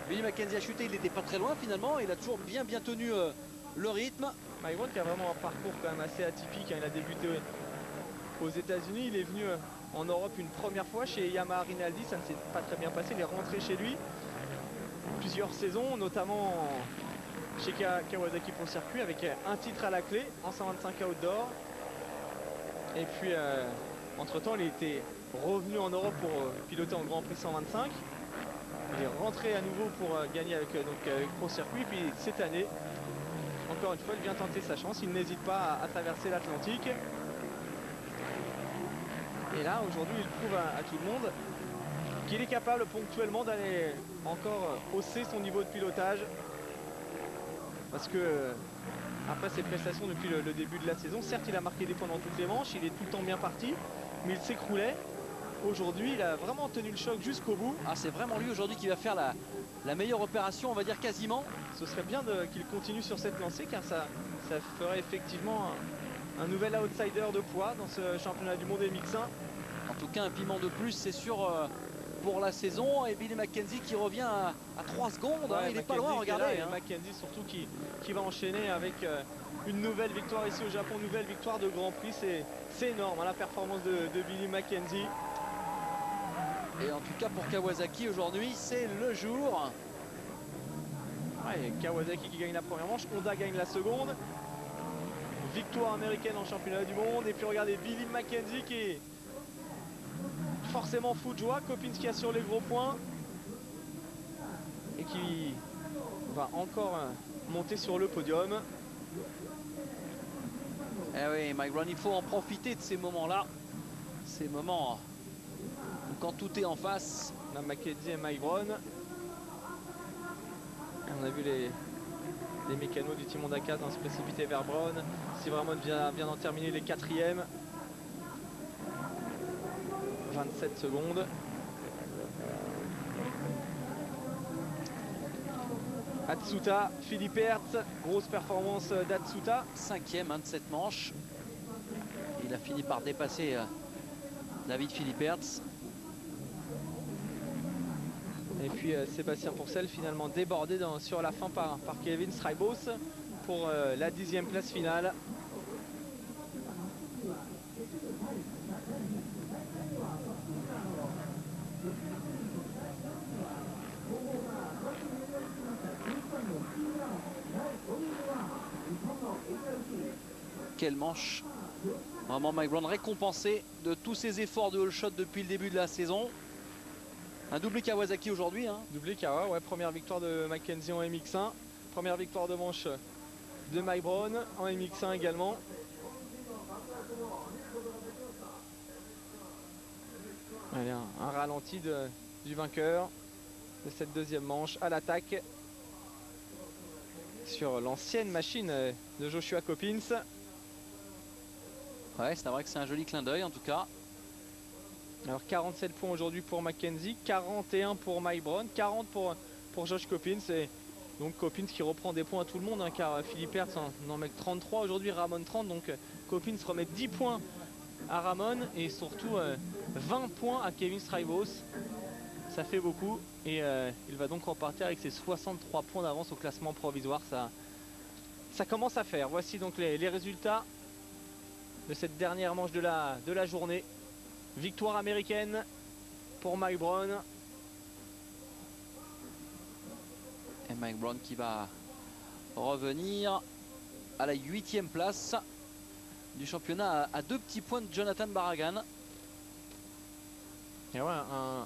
Billy Mackenzie a chuté, il n'était pas très loin finalement. Il a toujours bien tenu le rythme. Mike Brown qui a vraiment un parcours quand même assez atypique, hein. Il a débuté aux États-Unis, il est venu en Europe une première fois chez Yamaha Rinaldi, ça ne s'est pas très bien passé, il est rentré chez lui plusieurs saisons, notamment chez Kawasaki pour le circuit, avec un titre à la clé en 125 outdoor. Et puis entre temps il était revenu en Europe pour piloter en Grand Prix 125. Il est rentré à nouveau pour gagner avec Pro Circuit. Puis cette année, encore une fois, il vient tenter sa chance. Il n'hésite pas à traverser l'Atlantique. Et là, aujourd'hui, il prouve à tout le monde qu'il est capable ponctuellement d'aller encore hausser son niveau de pilotage. Parce que après ses prestations depuis le début de la saison, certes, il a marqué des points dans toutes les manches, il est tout le temps bien parti, mais il s'écroulait. Aujourd'hui, il a vraiment tenu le choc jusqu'au bout. Ah, c'est vraiment lui aujourd'hui qui va faire la meilleure opération, on va dire quasiment. Ce serait bien qu'il continue sur cette lancée, car ça ferait effectivement un nouvel outsider de poids dans ce championnat du monde MX1. En tout cas, un piment de plus, c'est sûr, pour la saison. Et Billy Mackenzie qui revient à 3 secondes. Ouais, hein, il n'est pas loin, regardez. Hein. Mackenzie surtout qui va enchaîner avec une nouvelle victoire ici au Japon, nouvelle victoire de Grand Prix. C'est énorme, hein, la performance de Billy Mackenzie. Et en tout cas pour Kawasaki aujourd'hui, c'est le jour. Ouais, Kawasaki qui gagne la première manche, Honda gagne la seconde. Victoire américaine en championnat du monde. Et puis regardez Billy Mackenzie qui est forcément fou de joie. Coppins qui assure les gros points. Et qui va encore monter sur le podium. Eh oui, Mike Brown, il faut en profiter de ces moments-là. Ces moments où quand tout est en face. Là, Mackenzie et Mike Brown. On a vu les mécanos du Team Honda 4 se précipiter vers Brown. Si vraiment vient d'en terminer les quatrièmes. 27 secondes. Atsuta, Philippe Hertz, grosse performance d'Atsuta. 5e de cette manche. Il a fini par dépasser David Philippe Hertz. Et puis Sébastien Pourcel finalement débordé sur la fin par Kevin Strybos pour la 10e place finale. Quelle manche. Vraiment Mike Brown récompensé de tous ses efforts de all shot depuis le début de la saison. Un doublé Kawasaki aujourd'hui. Hein. Doublé Kawa, ouais, première victoire de Mackenzie en MX1. Première victoire de manche de Mike Brown en MX1 également. Allez, un ralenti du vainqueur de cette deuxième manche à l'attaque sur l'ancienne machine de Joshua Coppins. Ouais, c'est vrai que c'est un joli clin d'œil en tout cas. Alors 47 points aujourd'hui pour Mackenzie, 41 pour Mike Brown, 40 pour Josh Coppins. Et donc Coppins qui reprend des points à tout le monde, hein, car Philippe Hertz en met 33 aujourd'hui, Ramon 30. Donc Coppins remet 10 points à Ramon et surtout 20 points à Kevin Strybos. Ça fait beaucoup et il va donc repartir avec ses 63 points d'avance au classement provisoire. Ça commence à faire. Voici donc les résultats de cette dernière manche de la journée. Victoire américaine pour Mike Brown. Et Mike Brown qui va revenir à la 8e place du championnat à 2 petits points de Jonathan Barragan. Et ouais,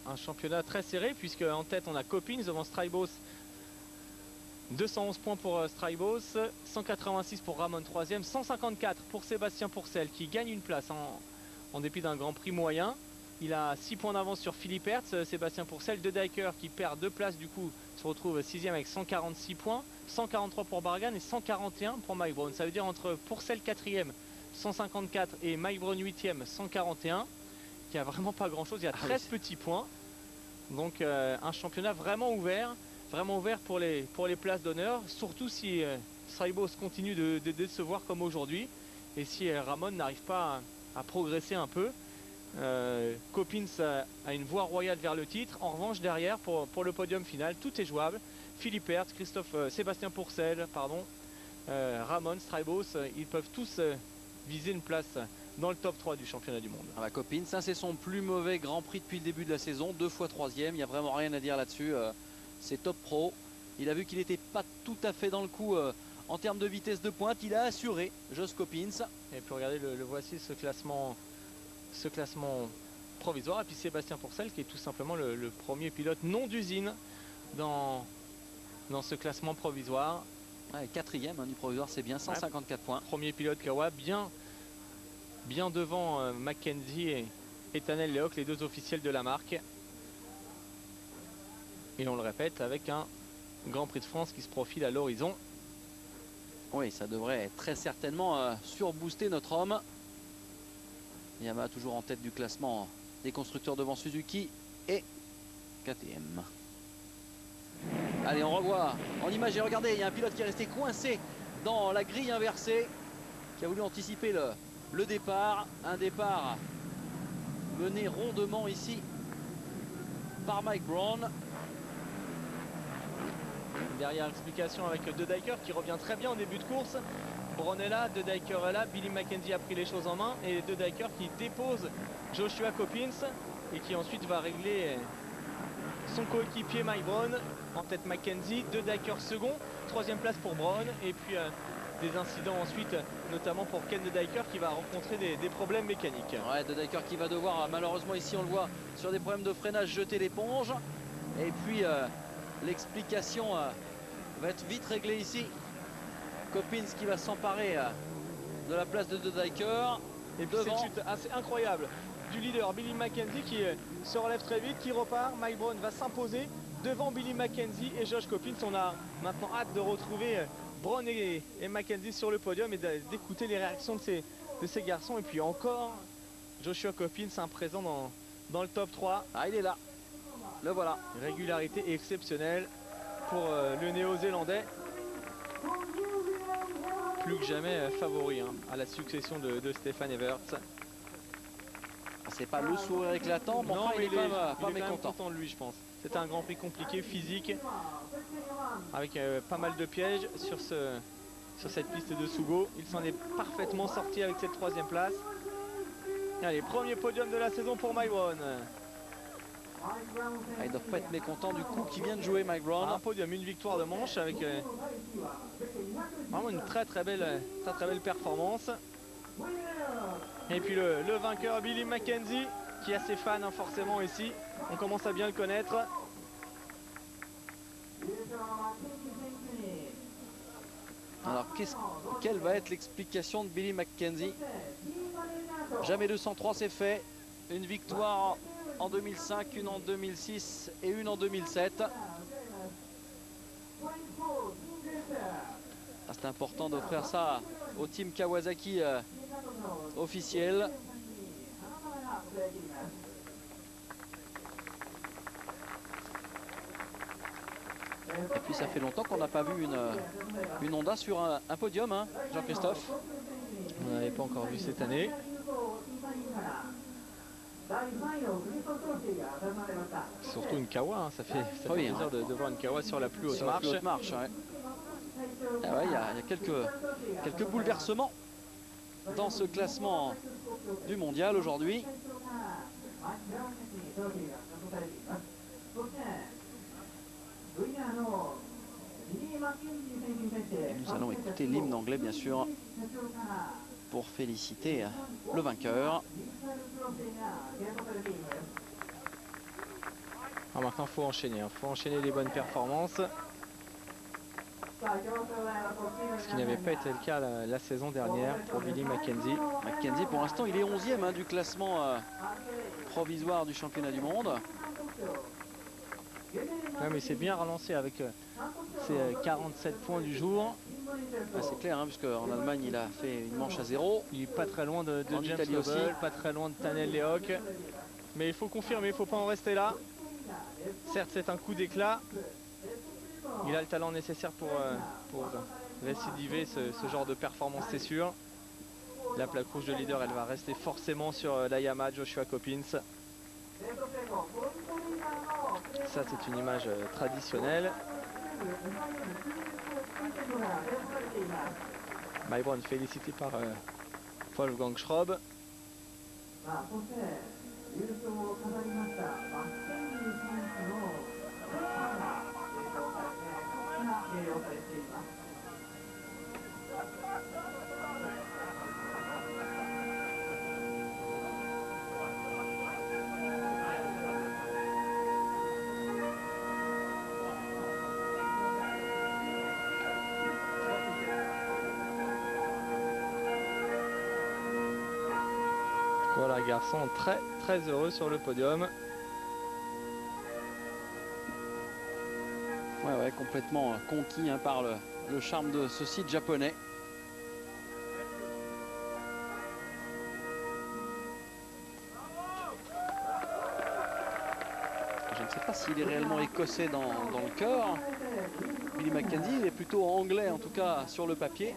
un championnat très serré puisque en tête on a Coppins devant Strybos. 211 points pour Strybos, 186 pour Ramon 3e, 154 pour Sébastien Pourcel qui gagne une place en dépit d'un Grand Prix moyen. Il a 6 points d'avance sur Philippe Hertz, Sébastien Pourcel. De Dijker qui perd 2 places du coup se retrouve 6e avec 146 points, 143 pour Barragan et 141 pour Mike Brown. Ça veut dire entre Pourcel 4e 154 et Mike Brown 8e 141. Il n'y a vraiment pas grand chose, il y a 13 petits points. Donc un championnat vraiment ouvert pour les places d'honneur, surtout si Strybos continue de décevoir comme aujourd'hui et si Ramon n'arrive pas à progresser un peu. Coppins a une voie royale vers le titre. En revanche derrière pour le podium final tout est jouable. Philippe Hertz, Sébastien Pourcel, Ramon, Strybos, ils peuvent tous viser une place dans le top 3 du championnat du monde. Ah bah, Coppins, ça c'est son plus mauvais Grand Prix depuis le début de la saison, 2 fois 3e, il n'y a vraiment rien à dire là-dessus. C'est top pro. Il a vu qu'il n'était pas tout à fait dans le coup en termes de vitesse de pointe. Il a assuré Josh Coppins. Et puis regardez, le voici ce classement provisoire. Et puis Sébastien Pourcel qui est tout simplement le premier pilote non d'usine dans ce classement provisoire. Ouais, 4e du provisoire, c'est bien, 154 points. Premier pilote Kawa, bien devant Mackenzie et Tanel Lehoc, les 2 officiels de la marque. Et on le répète avec un Grand Prix de France qui se profile à l'horizon. Oui, ça devrait très certainement surbooster notre homme. Yamaha toujours en tête du classement des constructeurs devant Suzuki et KTM. Allez, on revoit en image et regardez, il y a un pilote qui est resté coincé dans la grille inversée, qui a voulu anticiper le départ. Un départ mené rondement ici par Mike Brown. Derrière, explication avec De Dijker qui revient très bien en début de course. Brown est là, De Dijker est là, Billy Mackenzie a pris les choses en main et De Dijker qui dépose Joshua Coppins et qui ensuite va régler son coéquipier Mike Brown. En tête Mackenzie, De Dijker second, 3e place pour Brown et puis des incidents ensuite, notamment pour Ken De Dijker qui va rencontrer des problèmes mécaniques. Ouais, De Dijker qui va devoir, malheureusement ici on le voit, sur des problèmes de freinage, jeter l'éponge. Et puis l'explication va être vite réglée ici. Coppins qui va s'emparer de la place de Dijker. Et puis cette chute assez incroyable du leader Billy Mackenzie qui se relève très vite, qui repart. Mike Brown va s'imposer devant Billy Mackenzie et Josh Coppins. On a maintenant hâte de retrouver Brown et Mackenzie sur le podium et d'écouter les réactions de ces garçons. Et puis encore Joshua Coppins présent dans le top 3. Ah, il est là. Le voilà. Régularité exceptionnelle pour le néo-zélandais. Plus que jamais favori à la succession de Stefan Everts. C'est pas le sourire éclatant, mais non, enfin, il est quand même pas quand même mécontent. Content de lui, je pense. C'était un Grand Prix compliqué, physique, avec pas mal de pièges sur cette piste de Sugo. Il s'en est parfaitement sorti avec cette 3e place. Allez, premier podium de la saison pour Mike Brown. Ils ne doivent pas être mécontents du coup qui vient de jouer Mike Brown. Un podium, une victoire de manche avec vraiment une très belle performance. Et puis le vainqueur Billy Mackenzie qui a ses fans forcément ici. On commence à bien le connaître. Alors quelle va être l'explication de Billy Mackenzie? Jamais 203 c'est fait. Une victoire en 2005, une en 2006 et une en 2007. C'est important d'offrir ça au team Kawasaki officiel. Et puis ça fait longtemps qu'on n'a pas vu une Honda sur un podium, hein, Jean-Christophe. On n'avait pas encore vu cette année. Surtout une Kawa, hein. Ça fait plaisir de voir une Kawa sur la plus haute marche. Ouais. Ah ouais, il y a quelques bouleversements dans ce classement du mondial aujourd'hui. Et nous allons écouter l'hymne anglais, bien sûr, pour féliciter le vainqueur. Alors maintenant, il faut enchaîner. Il faut enchaîner les bonnes performances. Ce qui n'avait pas été le cas la saison dernière pour Billy Mackenzie. Mackenzie, pour l'instant, il est 11e du classement provisoire du championnat du monde. Ouais, mais c'est bien relancé avec ses 47 points du jour. Ah, c'est clair, hein, puisque en Allemagne, il a fait une manche à 0. Il est pas très loin de En James Italie aussi. Lovell, pas très loin de Tanel Lehoc. Mais il faut confirmer, il ne faut pas en rester là. Certes, c'est un coup d'éclat. Il a le talent nécessaire pour récidiver ce genre de performance, c'est sûr. La plaque rouge de leader, elle va rester forcément sur la Yamaha Joshua Coppins. Ça, c'est une image traditionnelle. Mike Brown félicité par Wolfgang Schrob. Voilà, garçon très très heureux sur le podium. Ouais, complètement conquis par le charme de ce site japonais. Je ne sais pas s'il est réellement écossais dans le cœur. Billy Mackenzie, il est plutôt anglais, en tout cas sur le papier.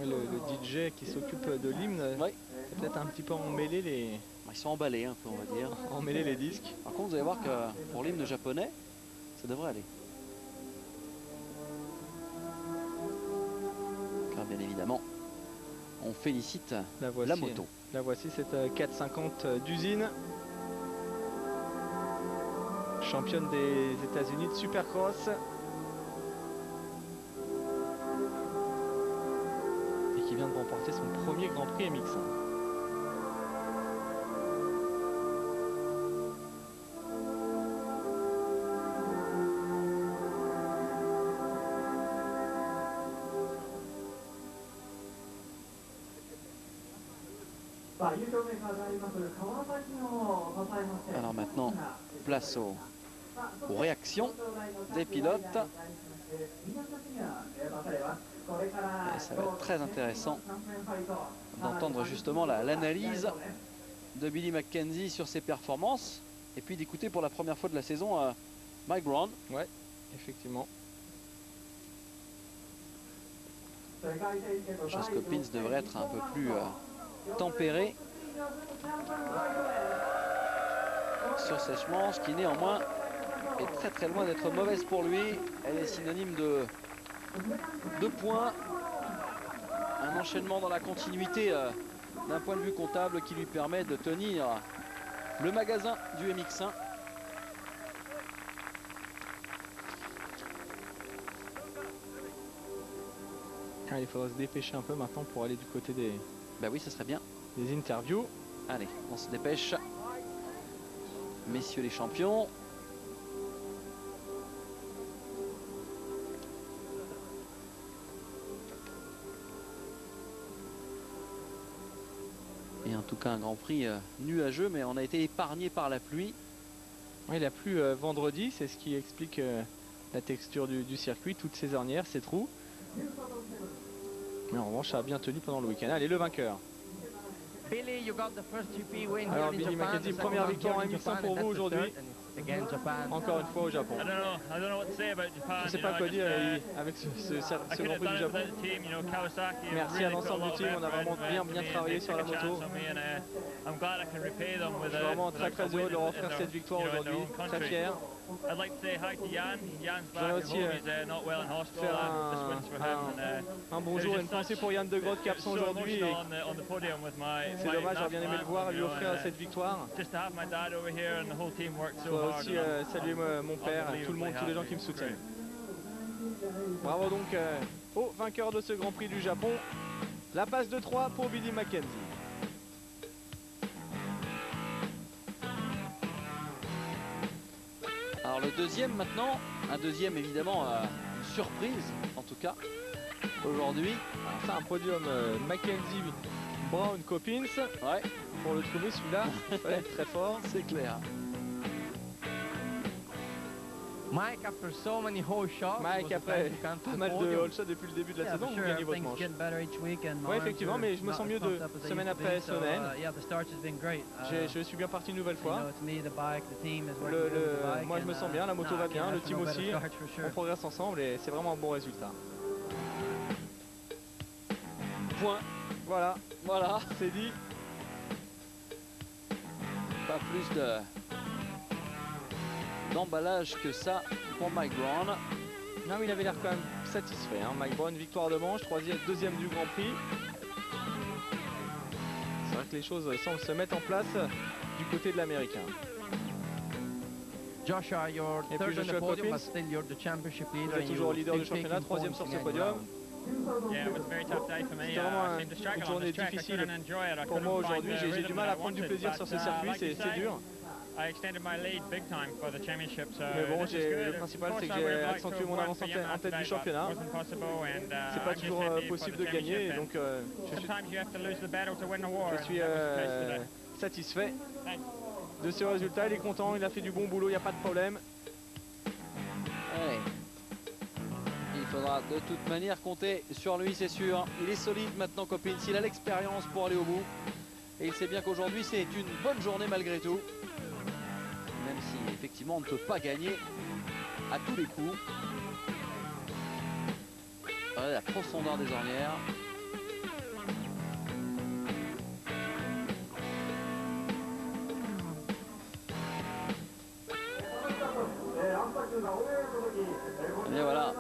Le DJ qui s'occupe de l'hymne, ouais, peut-être un petit peu emmêlé les... Ils sont emballés un peu, on va dire. Emmêler les disques. Par contre, vous allez voir que pour l'hymne japonais, ça devrait aller. Car bien évidemment, on félicite la moto. La voici, cette 450 d'usine. Championne des États-Unis de Supercross. Et qui vient de remporter son premier Grand Prix MX1. Alors maintenant, place aux réactions des pilotes. Et ça va être très intéressant d'entendre justement l'analyse de Billy Mackenzie sur ses performances. Et puis d'écouter pour la première fois de la saison Mike Brown. Ouais, effectivement. Josh Coppins devrait être un peu plus tempéré sur cette manche qui néanmoins est très très loin d'être mauvaise pour lui. Elle est synonyme de 2 points, un enchaînement dans la continuité d'un point de vue comptable qui lui permet de tenir le magasin du MX1. Il faudra se dépêcher un peu maintenant pour aller du côté des... Bah oui, ça serait bien. Des interviews. Allez, on se dépêche. Messieurs les champions. Et en tout cas un Grand Prix nuageux, mais on a été épargné par la pluie. Oui, la pluie vendredi, c'est ce qui explique la texture du circuit, toutes ces ornières, ces trous. Mais en revanche, ça a bien tenu pendant le week-end. Allez, le vainqueur. Alors Billy Mackenzie, première victoire en MX1 pour vous aujourd'hui. Encore une fois au Japon. Je ne sais pas quoi dire avec ce Grand Prix du Japon. Merci à l'ensemble du team, on a vraiment bien travaillé sur la moto. Je suis vraiment très heureux de leur offrir cette victoire aujourd'hui, très fier. I'd like to say hi to Jan. Jan's Je voudrais back at aussi home. He's not well in hospital. faire And this wins for him. un bonjour et une pensée pour Yann De Groot qui est absent aujourd'hui. C'est dommage, j'aurais bien aimé le voir et lui offrir cette victoire. Je voudrais aussi saluer mon père, tout le monde, tous les gens qui me soutiennent. Bravo donc au vainqueur de ce Grand Prix du Japon. La passe de 3 pour Billy Mackenzie. Alors le deuxième maintenant, un deuxième évidemment une surprise en tout cas aujourd'hui. C'est un podium Mackenzie, Brown, Coppins. Ouais. Pour le trouver celui-là, il fallait être très fort. C'est clair. Mike, after so many hole shots, Mike, après pas mal de hole shots depuis le début de la saison, vous gagnez votre manche. Oui, effectivement, mais je me sens mieux de semaine après semaine. Je suis bien parti une nouvelle fois. Moi, je me sens bien, la moto va bien, le team aussi. On progresse ensemble et c'est vraiment un bon résultat. Point. Voilà, Voilà. c'est dit. Pas plus d'emballage que ça pour Mike Brown. Non, mais il avait l'air quand même satisfait. Hein. Mike Brown, victoire de manche, deuxième du Grand Prix. C'est vrai que les choses semblent se mettre en place du côté de l'Américain. Joshua, you're third on the podium, but still you're the championship leader. Vous êtes toujours leader du championnat, troisième sur ce podium. C'était vraiment une journée difficile pour moi aujourd'hui. J'ai du mal à prendre du plaisir sur ce circuit, c'est dur. Mais bon, le principal c'est que j'ai accentué mon avance en tête du championnat. C'est pas toujours possible de gagner, donc je suis satisfait de ce résultat. Il est content, il a fait du bon boulot, il n'y a pas de problème. Ouais. Il faudra de toute manière compter sur lui, c'est sûr. Il est solide maintenant, Coppins. Il a l'expérience pour aller au bout. Et il sait bien qu'aujourd'hui, c'est une bonne journée malgré tout. Même si, effectivement, on ne peut pas gagner à tous les coups. Regardez la profondeur des ornières. Et voilà.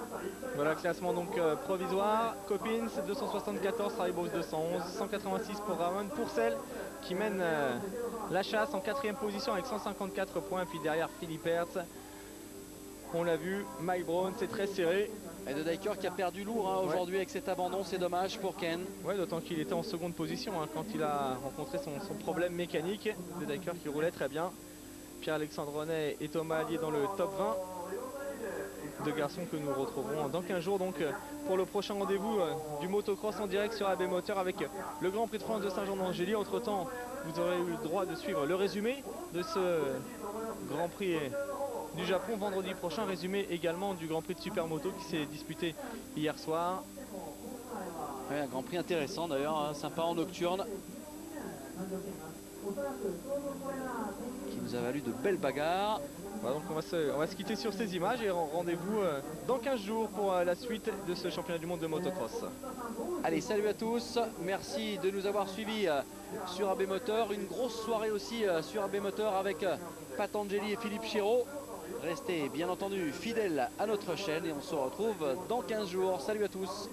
Voilà le classement donc provisoire. Coppins 274, Rybos 211, 186 pour Ramon Pourcel qui mène la chasse en 4e position avec 154 points. Puis derrière Philippe Hertz, on l'a vu, Mike Brown, c'est très serré. Et De Decker qui a perdu lourd hein, aujourd'hui avec cet abandon, c'est dommage pour Ken. Ouais, d'autant qu'il était en seconde position hein, quand il a rencontré son problème mécanique. De Decker qui roulait très bien. Pierre-Alexandre Renet et Thomas Allier dans le top 20. Deux garçons que nous retrouverons dans 15 jours donc pour le prochain rendez-vous du motocross en direct sur AB Moteur avec le Grand Prix de France de Saint-Jean-d'Angély. Entre temps, vous aurez eu le droit de suivre le résumé de ce Grand Prix du Japon vendredi prochain. Résumé également du Grand Prix de Supermoto qui s'est disputé hier soir. Ouais, un Grand Prix intéressant d'ailleurs, hein, sympa en nocturne. Qui nous a valu de belles bagarres. Voilà, donc on va se quitter sur ces images et rendez-vous dans 15 jours pour la suite de ce championnat du monde de motocross. Allez, salut à tous, merci de nous avoir suivis sur AB Moteur. Une grosse soirée aussi sur AB Moteur avec Patangeli et Philippe Chiraud. Restez bien entendu fidèles à notre chaîne et on se retrouve dans 15 jours. Salut à tous.